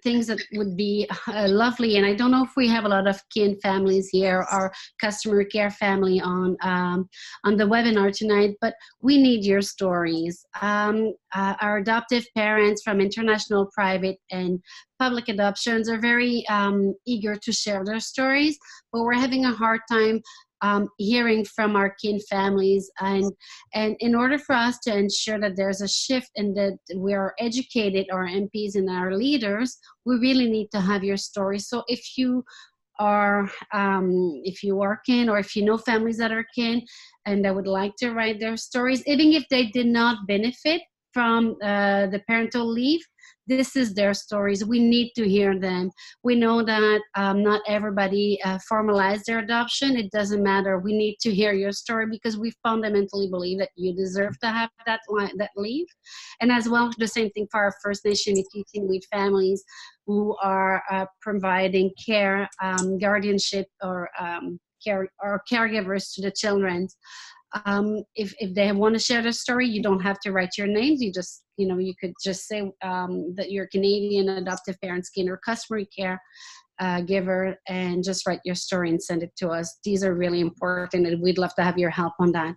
things that would be lovely, and I don't know if we have a lot of kin families here or customer care family on the webinar tonight, but we need your stories. Our adoptive parents from international private and public adoptions are very eager to share their stories, but we're having a hard time hearing from our kin families, and in order for us to ensure that there's a shift and that we are educated, our MPs and our leaders, we really need to have your story. So if you are kin, or if you know families that are kin and that would like to write their stories, even if they did not benefit from the parental leave, this is their stories. We need to hear them. We know that not everybody formalized their adoption. It doesn't matter. We need to hear your story because we fundamentally believe that you deserve to have that leave. And as well, the same thing for our First Nation Inuit families who are providing care, guardianship, or caregivers to the children. If they want to share their story, you don't have to write your names. You just, you could just say that you're Canadian adoptive parents, kin, or customary care giver, and just write your story and send it to us. These are really important, and we'd love to have your help on that.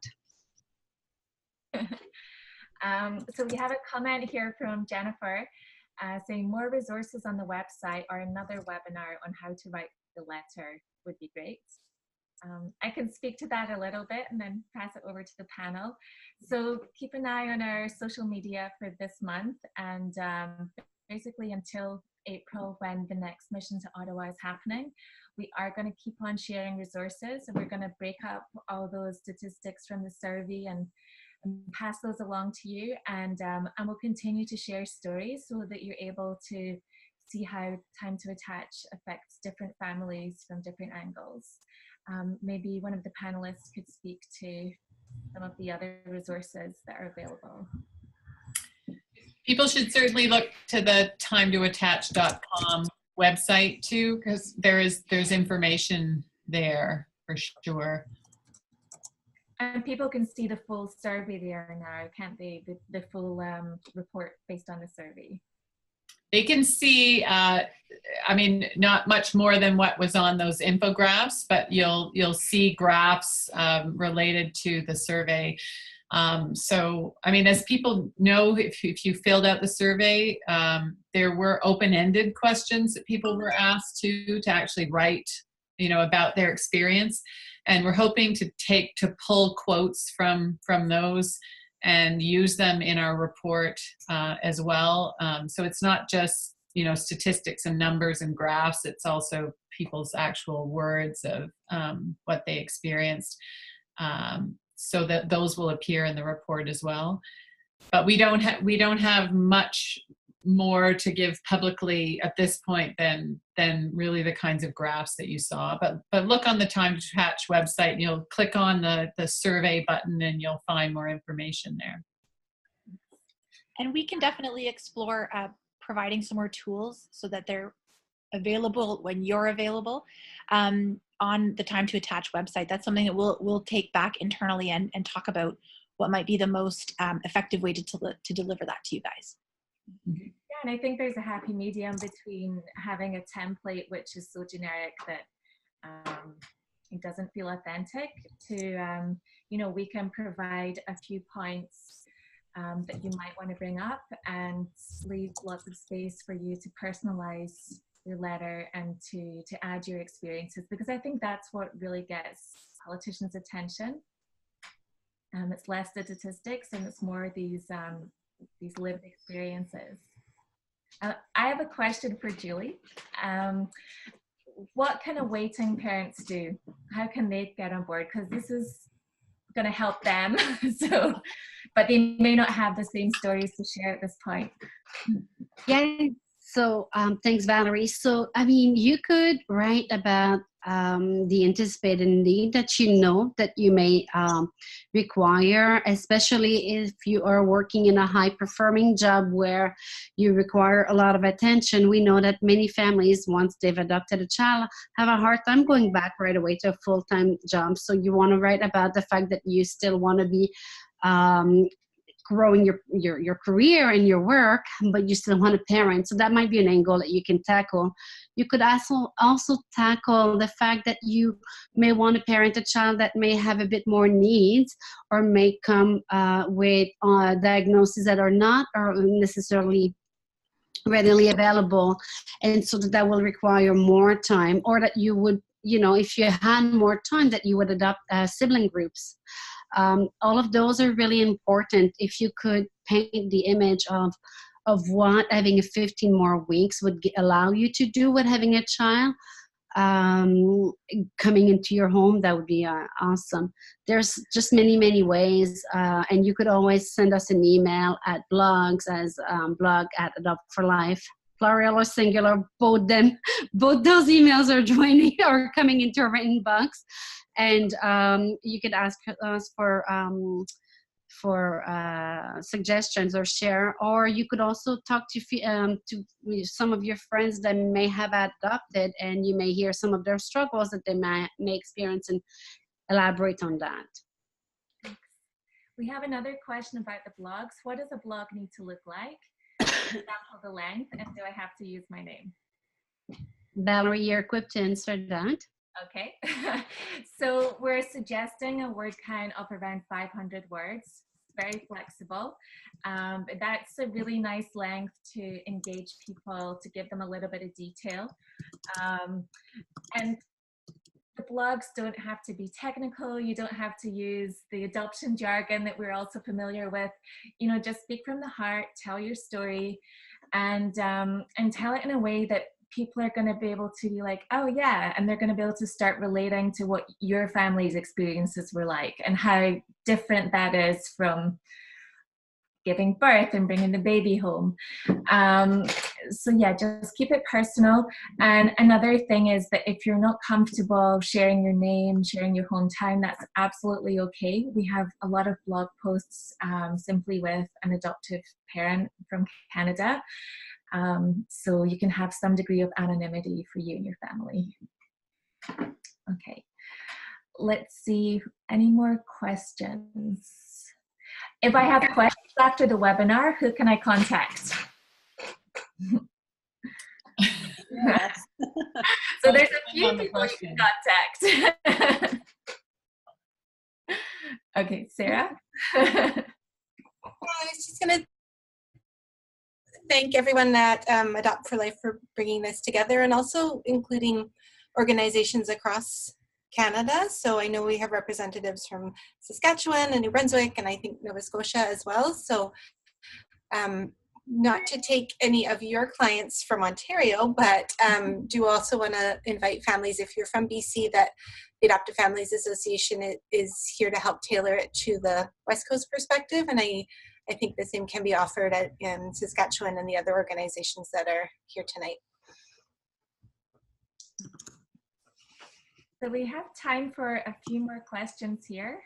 So we have a comment here from Jennifer saying more resources on the website or another webinar on how to write the letter would be great. I can speak to that a little bit and then pass it over to the panel. So keep an eye on our social media for this month, and basically until April, when the next mission to Ottawa is happening, we are going to keep on sharing resources, and we're going to break up all those statistics from the survey and pass those along to you, and we'll continue to share stories so that you're able to see how time to attach affects different families from different angles. Maybe one of the panelists could speak to some of the other resources that are available. People should certainly look to the timetoattach.com website too, because there's information there for sure. And people can see the full survey there now, can't they? The full report based on the survey. They can see, I mean, not much more than what was on those infographs, but you'll see graphs related to the survey. So, I mean, as people know, if you filled out the survey, there were open-ended questions that people were asked to actually write, about their experience. And we're hoping to pull quotes from those and use them in our report as well. So it's not just, statistics and numbers and graphs, it's also people's actual words of what they experienced. So that those will appear in the report as well. but we don't have much more to give publicly at this point than really the kinds of graphs that you saw. But look on the Time to Attach website, and you'll click on the survey button, and you'll find more information there. And we can definitely explore providing some more tools so that they're available when you're available on the Time to Attach website. That's something that we'll take back internally and talk about what might be the most effective way to deliver that to you guys. Yeah, and I think there's a happy medium between having a template which is so generic that it doesn't feel authentic to, we can provide a few points that you might want to bring up and leave lots of space for you to personalize your letter and to add your experiences, because I think that's what really gets politicians' attention. It's less the statistics and it's more these lived experiences. I have a question for Julie. What can awaiting parents do? How can they get on board? Because this is going to help them. But they may not have the same stories to share at this point. Yeah. So thanks, Valerie. So, I mean, you could write about the anticipated need that you know that you may require, especially if you are working in a high-performing job where you require a lot of attention. We know that many families, once they've adopted a child, have a hard time going back right away to a full-time job. So you want to write about the fact that you still want to be growing your career and your work, but you still want to parent. So that might be an angle that you can tackle. You could also tackle the fact that you may want to parent a child that may have a bit more needs or may come with diagnoses that are not necessarily readily available, and so that will require more time, or that you would, if you had more time, that you would adopt sibling groups. All of those are really important. If you could paint the image of what having 15 more weeks would allow you to do with having a child coming into your home, that would be awesome. There's just many ways, and you could always send us an email at blogs as blog@Adopt4Life. Plural or singular, both those emails are coming into our inbox. And you could ask us for suggestions or share, or you could also talk to some of your friends that may have adopted, and you may hear some of their struggles that they may experience and elaborate on that. We have another question about the blogs. What does a blog need to look like? For example, the length, and do I have to use my name? Valerie, you're equipped to answer that. Okay. So we're suggesting a word count of around 500 words. Very flexible. That's a really nice length to engage people, to give them a little bit of detail. And the blogs don't have to be technical. You don't have to use the adoption jargon that we're also familiar with. Just speak from the heart, tell your story, and tell it in a way that people are going to be able to be like, oh yeah, and they're going to be able to start relating to what your family's experiences were like and how different that is from giving birth and bringing the baby home. So yeah, just keep it personal. And another thing is that if you're not comfortable sharing your name, sharing your hometown, that's absolutely okay. We have a lot of blog posts simply with an adoptive parent from Canada. So you can have some degree of anonymity for you and your family. Okay, let's see, any more questions? If I have questions after the webinar, who can I contact? Yes. So there's a few people you can contact. Okay, Sarah? I was just going to thank everyone at Adopt4Life for bringing this together, and also including organizations across Canada. So I know we have representatives from Saskatchewan and New Brunswick, and I think Nova Scotia as well. So not to take any of your clients from Ontario, but do also want to invite families, if you're from BC, that the Adoptive Families Association is here to help tailor it to the West Coast perspective. And I I think the same can be offered in Saskatchewan and the other organizations that are here tonight. So we have time for a few more questions here.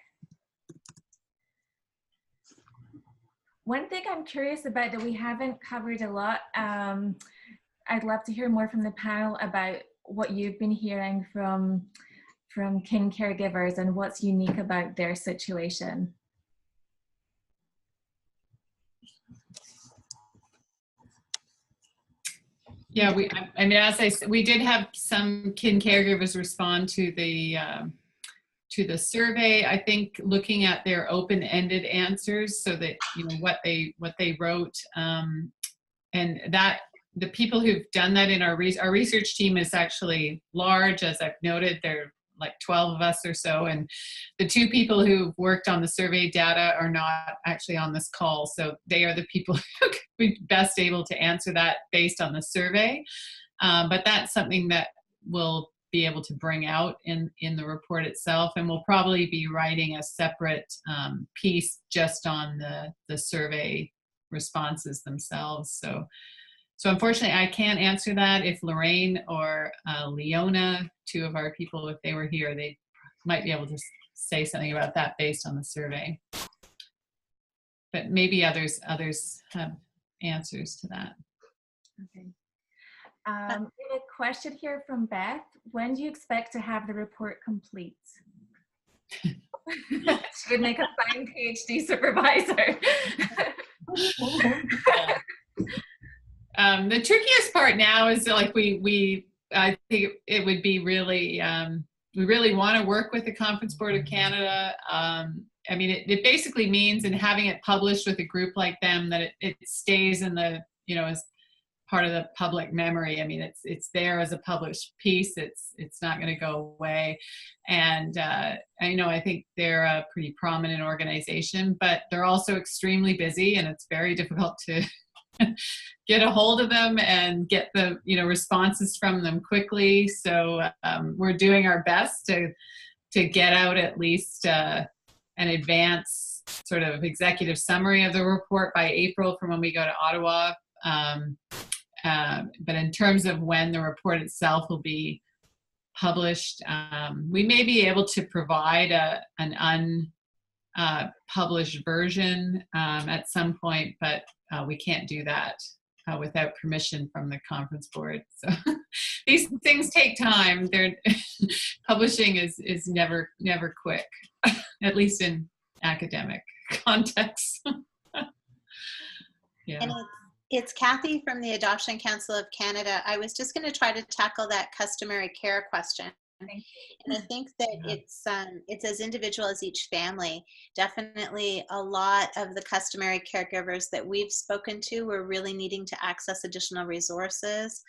One thing I'm curious about that we haven't covered a lot, I'd love to hear more from the panel about what you've been hearing from kin caregivers and what's unique about their situation. Yeah, I mean, as I said, we did have some kin caregivers respond to the survey. I think looking at their open-ended answers, so that what they wrote, and that the people who've done that in our research team is actually large, as I've noted. There like 12 of us or so, and the 2 people who worked on the survey data are not actually on this call, so they are the people who could be best able to answer that based on the survey. But that's something that we'll be able to bring out in the report itself, and we'll probably be writing a separate piece just on the survey responses themselves. So unfortunately, I can't answer that. If Lorraine or Leona, 2 of our people, if they were here, they might be able to say something about that based on the survey. But maybe others have answers to that. Okay. We have a question here from Beth. When do you expect to have the report complete? She would make a fine PhD supervisor. The trickiest part now is like I think it would be really, we really want to work with the Conference Board of Canada. I mean, it basically means in having it published with a group like them that it stays in the, as part of the public memory. I mean, it's there as a published piece. It's not going to go away. And I think they're a pretty prominent organization, but they're also extremely busy, and it's very difficult to get a hold of them and get the responses from them quickly. So we're doing our best to get out at least an advance sort of executive summary of the report by April from when we go to Ottawa. But in terms of when the report itself will be published, we may be able to provide an unpublished version at some point, but we can't do that without permission from the conference board. So these things take time. Publishing is never quick, at least in academic contexts. Yeah. And it's Kathy from the Adoption Council of Canada. I was just going to try to tackle that customary care question. And I think that it's as individual as each family. Definitely a lot of the customary caregivers that we've spoken to were really needing to access additional resources.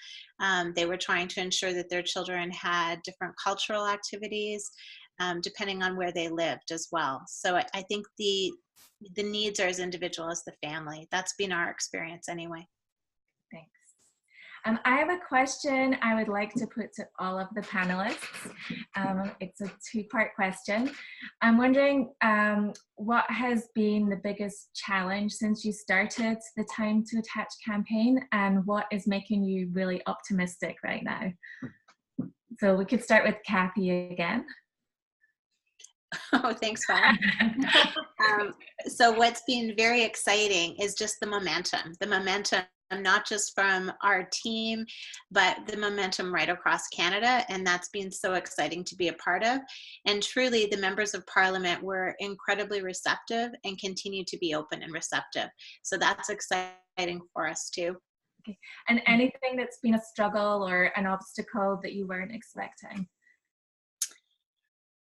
They were trying to ensure that their children had different cultural activities, depending on where they lived as well. So I think the needs are as individual as the family. That's been our experience anyway. Thanks. I have a question I would like to put to all of the panelists. It's a 2-part question. I'm wondering what has been the biggest challenge since you started the Time to Attach campaign, and what is making you really optimistic right now? So we could start with Kathy again. Oh, thanks, Val. So what's been very exciting is just the momentum not just from our team, but the momentum right across Canada. And that's been so exciting to be a part of. And truly, the members of Parliament were incredibly receptive and continue to be open and receptive. So that's exciting for us too. Okay. And anything that's been a struggle or an obstacle that you weren't expecting?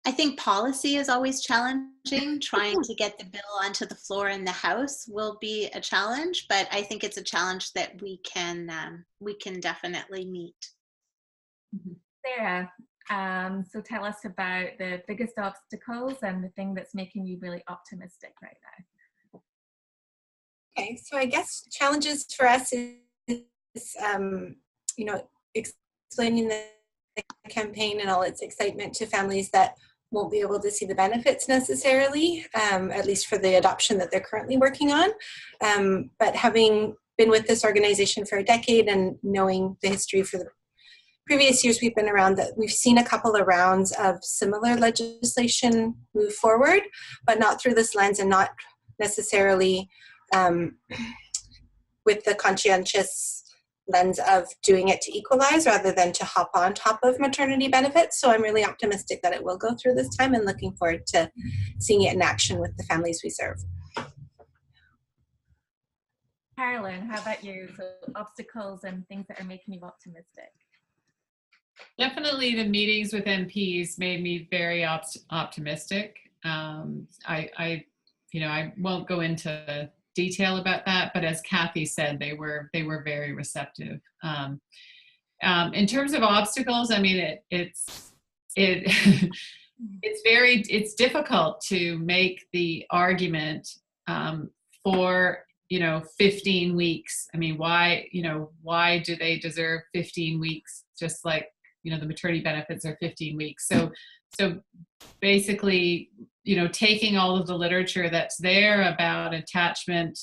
I think policy is always challenging. Trying to get the bill onto the floor in the House will be a challenge, but I think it's a challenge that we can definitely meet. Sarah, so tell us about the biggest obstacles and the thing that's making you really optimistic right now. Okay, so I guess challenges for us is explaining the campaign and all its excitement to families that won't be able to see the benefits necessarily, at least for the adoption that they're currently working on. But having been with this organization for a decade and knowing the history for the previous years we've been around, that we've seen a couple of rounds of similar legislation move forward, but not through this lens and not necessarily with the conscientious lens of doing it to equalize rather than to hop on top of maternity benefits. So I'm really optimistic that it will go through this time and looking forward to seeing it in action with the families we serve. Carolyn, how about you? So obstacles and things that are making you optimistic. Definitely the meetings with MPs made me very optimistic. I won't go into detail about that, but as Kathy said, they were very receptive. In terms of obstacles, I mean, it's it's difficult to make the argument for 15 weeks. I mean, why do they deserve 15 weeks? Just like the maternity benefits are 15 weeks. So basically, taking all of the literature that's there about attachment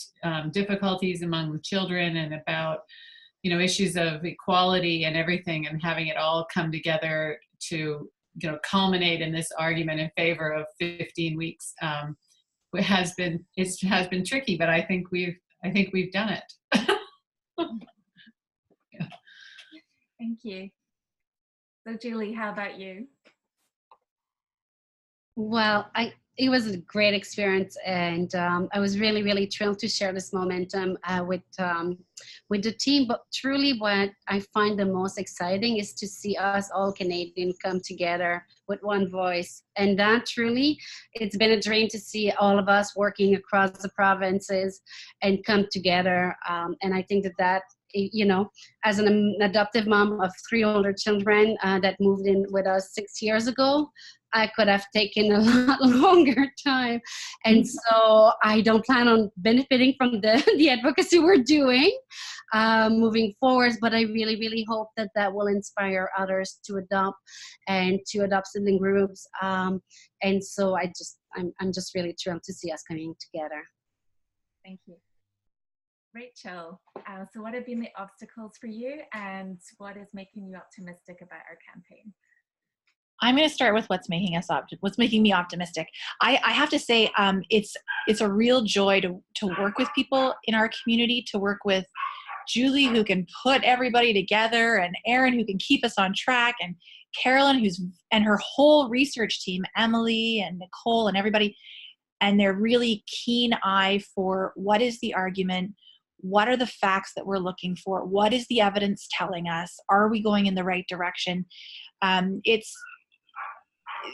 difficulties among the children and about, issues of equality and everything, and having it all come together to, culminate in this argument in favor of 15 weeks it has been tricky, but I think we've done it. Yeah. Thank you. So Julie, how about you? Well, it was a great experience, and I was really, really thrilled to share this momentum with the team. But truly, what I find the most exciting is to see us all Canadians come together with one voice, and that truly, it's been a dream to see all of us working across the provinces and come together. And I think that as an adoptive mom of 3 older children that moved in with us 6 years ago, I could have taken a lot longer time. And so I don't plan on benefiting from the advocacy we're doing moving forward, but I really, really hope that will inspire others to adopt and to adopt sibling groups. And so I'm just really thrilled to see us coming together. Thank you. Rachel, so what have been the obstacles for you, and what is making you optimistic about our campaign? I'm going to start with what's making me optimistic. I have to say, it's a real joy to work with people in our community, to work with Julie, who can put everybody together, and Erin, who can keep us on track, and Carolyn, and her whole research team, Emily and Nicole and everybody, and their really keen eye for what is the argument, what are the facts that we're looking for, what is the evidence telling us, are we going in the right direction?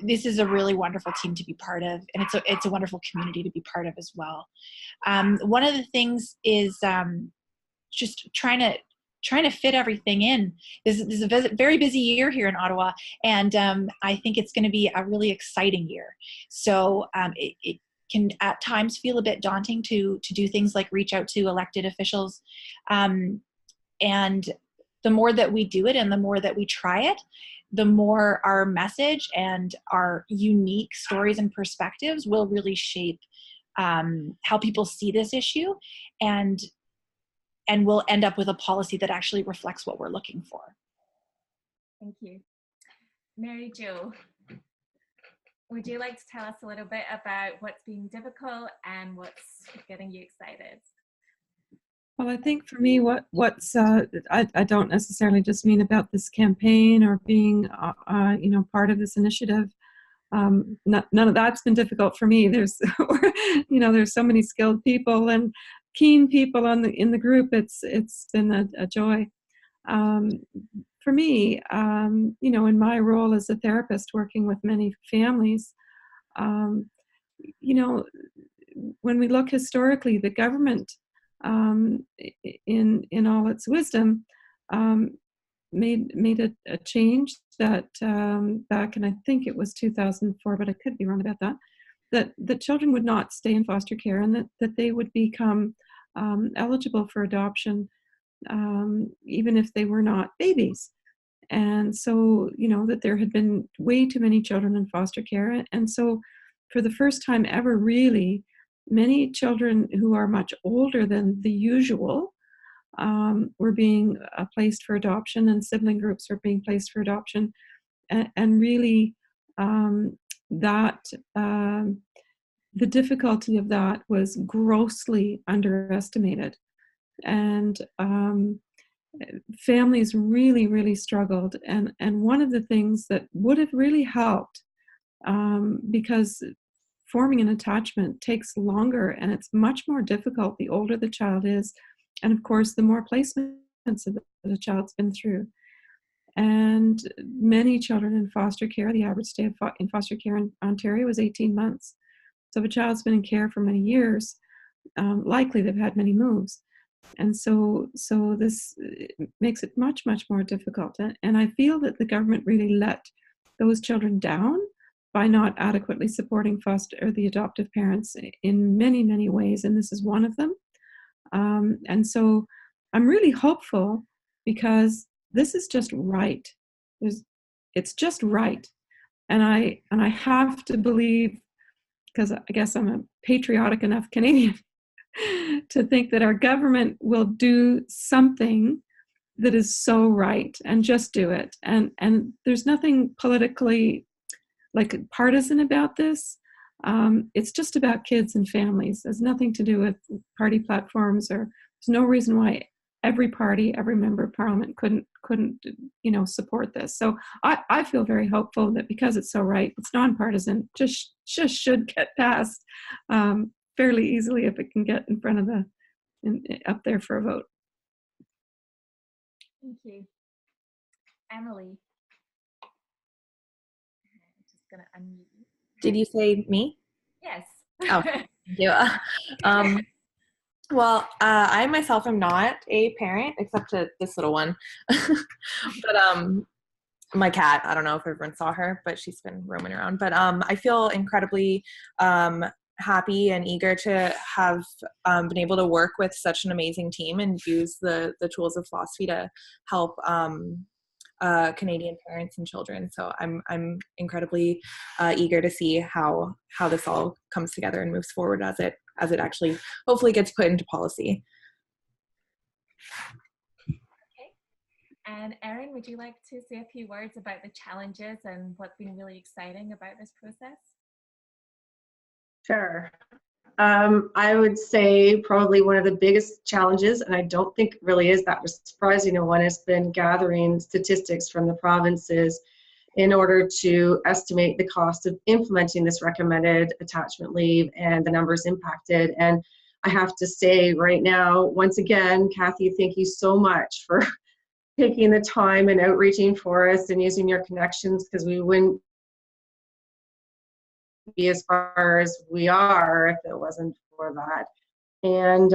This is a really wonderful team to be part of, and it's a wonderful community to be part of as well. One of the things is just trying to fit everything in. This is a very busy year here in Ottawa, and I think it's going to be a really exciting year. So it can at times feel a bit daunting to do things like reach out to elected officials. And the more that we do it and the more that we try it, the more our message and our unique stories and perspectives will really shape how people see this issue, and we'll end up with a policy that actually reflects what we're looking for. Thank you. Mary Jo, would you like to tell us a little bit about what's been difficult and what's getting you excited? Well, I think for me, what's I don't necessarily just mean about this campaign or being part of this initiative. None of that's been difficult for me. There's there's so many skilled people and keen people in the group. It's been a joy. For me, in my role as a therapist working with many families, when we look historically, the government, in all its wisdom, made a change that back in, I think it was 2004, but I could be wrong about that the children would not stay in foster care, and that they would become eligible for adoption even if they were not babies. And so, that there had been way too many children in foster care. And so, for the first time ever, really, many children who are much older than the usual were being placed for adoption, and sibling groups were being placed for adoption. And really, that the difficulty of that was grossly underestimated. And families really, really struggled. And one of the things that would have really helped, because forming an attachment takes longer and it's much more difficult the older the child is, and of course the more placements that the child's been through. And many children in foster care, the average stay in foster care in Ontario was 18 months. So if a child's been in care for many years, likely they've had many moves. And so this makes it much, much more difficult. And I feel that the government really let those children down by not adequately supporting foster or the adoptive parents in many, many ways. And this is one of them. And so I'm really hopeful, because this is just right. It's just right. And I have to believe, because I guess I'm a patriotic enough Canadian to think that our government will do something that is so right, and just do it. And there's nothing politically partisan about this. It's just about kids and families. It has nothing to do with party platforms, or there's no reason why every party, every member of parliament couldn't support this. So I feel very hopeful that because it's so right, it's nonpartisan, just should get passed fairly easily if it can get in front of up there for a vote. Thank you. Emily. I'm just going to unmute you. Did you say me? Yes. Oh, thank you. Well, I myself am not a parent, except to this little one. But my cat, I don't know if everyone saw her, but she's been roaming around. But I feel incredibly happy and eager to have been able to work with such an amazing team and use the tools of philosophy to help Canadian parents and children. So I'm incredibly eager to see how this all comes together and moves forward as it actually hopefully gets put into policy. Okay. And Erin, would you like to say a few words about the challenges and what's been really exciting about this process? Sure. I would say probably one of the biggest challenges, and I don't think it really is that surprising one, has been gathering statistics from the provinces in order to estimate the cost of implementing this recommended attachment leave and the numbers impacted. And I have to say right now, once again, Kathy, thank you so much for taking the time and outreaching for us and using your connections, because we wouldn't be as far as we are if it wasn't for that. And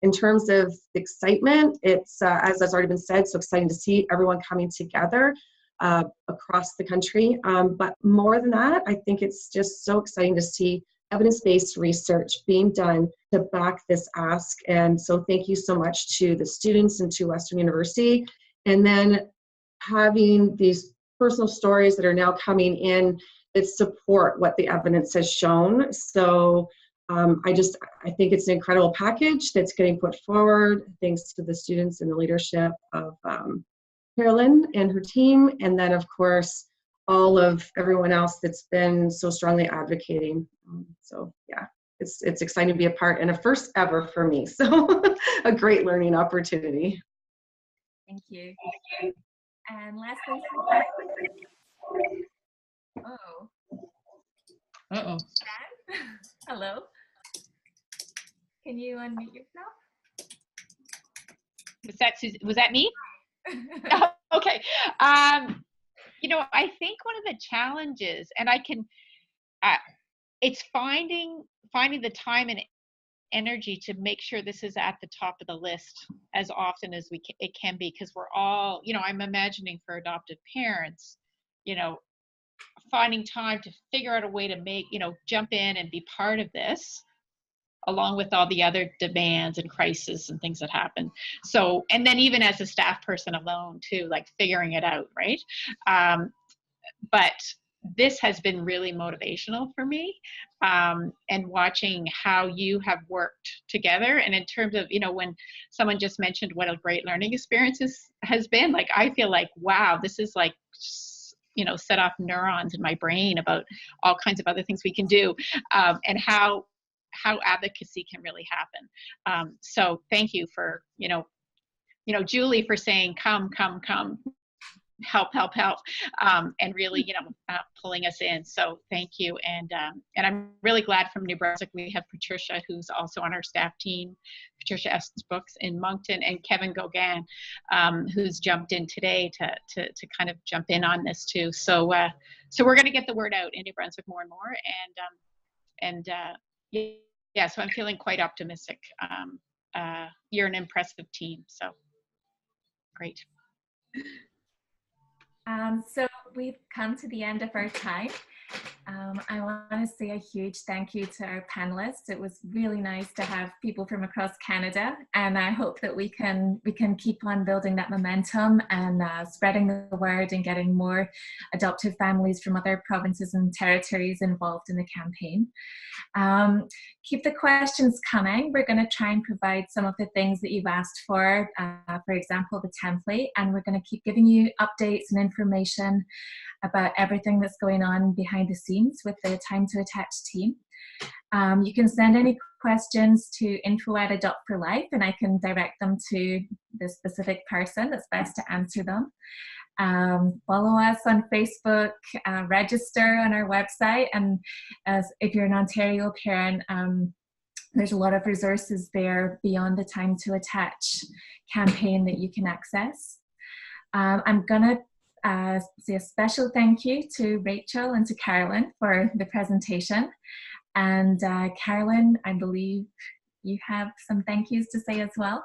in terms of excitement, it's, as has already been said, so exciting to see everyone coming together across the country. But more than that, I think it's just so exciting to see evidence-based research being done to back this ask. And so thank you so much to the students and to Western University. And then having these personal stories that are now coming in that support what the evidence has shown. So I think it's an incredible package that's getting put forward, thanks to the students and the leadership of Carolyn and her team, and then of course all of everyone else that's been so strongly advocating. So yeah, it's exciting to be a part, and a first ever for me. So a great learning opportunity. Thank you. And lastly, oh. Uh-oh. Dan? Hello. Can you unmute yourself? Was that me? Oh, okay. I think one of the challenges, and it's finding the time and energy to make sure this is at the top of the list as often as it can be, because we're all, I'm imagining for adoptive parents, finding time to figure out a way to make, jump in and be part of this. along with all the other demands and crises and things that happen. So, and then even as a staff person alone too, like figuring it out, right? But this has been really motivational for me, and watching how you have worked together. And in terms of, when someone just mentioned what a great learning experience has been, like, I feel like, wow, this is like, set off neurons in my brain about all kinds of other things we can do, and how advocacy can really happen. So thank you for, Julie, for saying, come, help, and really, pulling us in. So thank you. And I'm really glad from New Brunswick, we have Patricia, who's also on our staff team, Patricia Estes Brooks in Moncton, and Kevin Gauguin, who's jumped in today to kind of jump in on this too. So we're going to get the word out in New Brunswick more and more. Yeah, so I'm feeling quite optimistic. You're an impressive team, so great. So we've come to the end of our time. I want to say a huge thank you to our panelists. It was really nice to have people from across Canada, and I hope that we can keep on building that momentum and spreading the word and getting more adoptive families from other provinces and territories involved in the campaign. Keep the questions coming. We're going to try and provide some of the things that you've asked for example, the template, and we're going to keep giving you updates and information about everything that's going on behind the scenes with the Time to Attach team. You can send any questions to info@Adopt4Life, and I can direct them to the specific person that's best to answer them. Follow us on Facebook, register on our website, and if you're an Ontario parent, there's a lot of resources there beyond the Time to Attach campaign that you can access. I'm gonna say a special thank you to Rachel and to Carolyn for the presentation. And Carolyn, I believe you have some thank yous to say as well.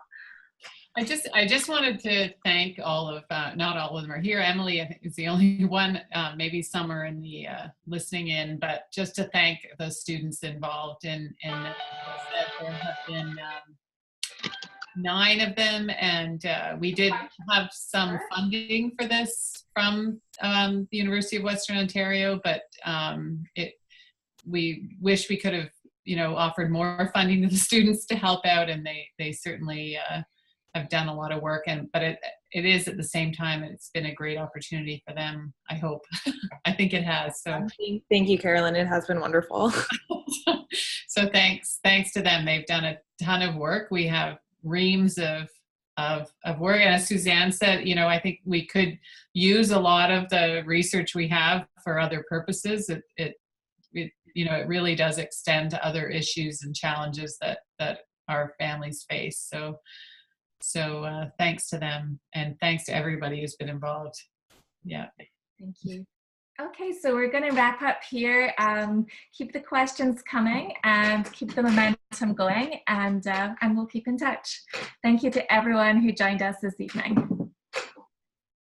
I just wanted to thank all of, not all of them are here. Emily, I think, is the only one, maybe some are in the listening in, but just to thank the students involved in there have been 9 of them, and we did have some funding for this from the University of Western Ontario, but we wish we could have, offered more funding to the students to help out, and they certainly have done a lot of work, but it is at the same time, it's been a great opportunity for them, I hope. I think it has. So thank you, Carolyn. It has been wonderful. So thanks to them. They've done a ton of work. We have reams of work, and as Suzanne said, I think we could use a lot of the research we have for other purposes. It really does extend to other issues and challenges that our families face. So thanks to them, and thanks to everybody who's been involved. Yeah. Thank you. Okay, so we're going to wrap up here. Keep the questions coming and keep the momentum going, and we'll keep in touch. Thank you to everyone who joined us this evening.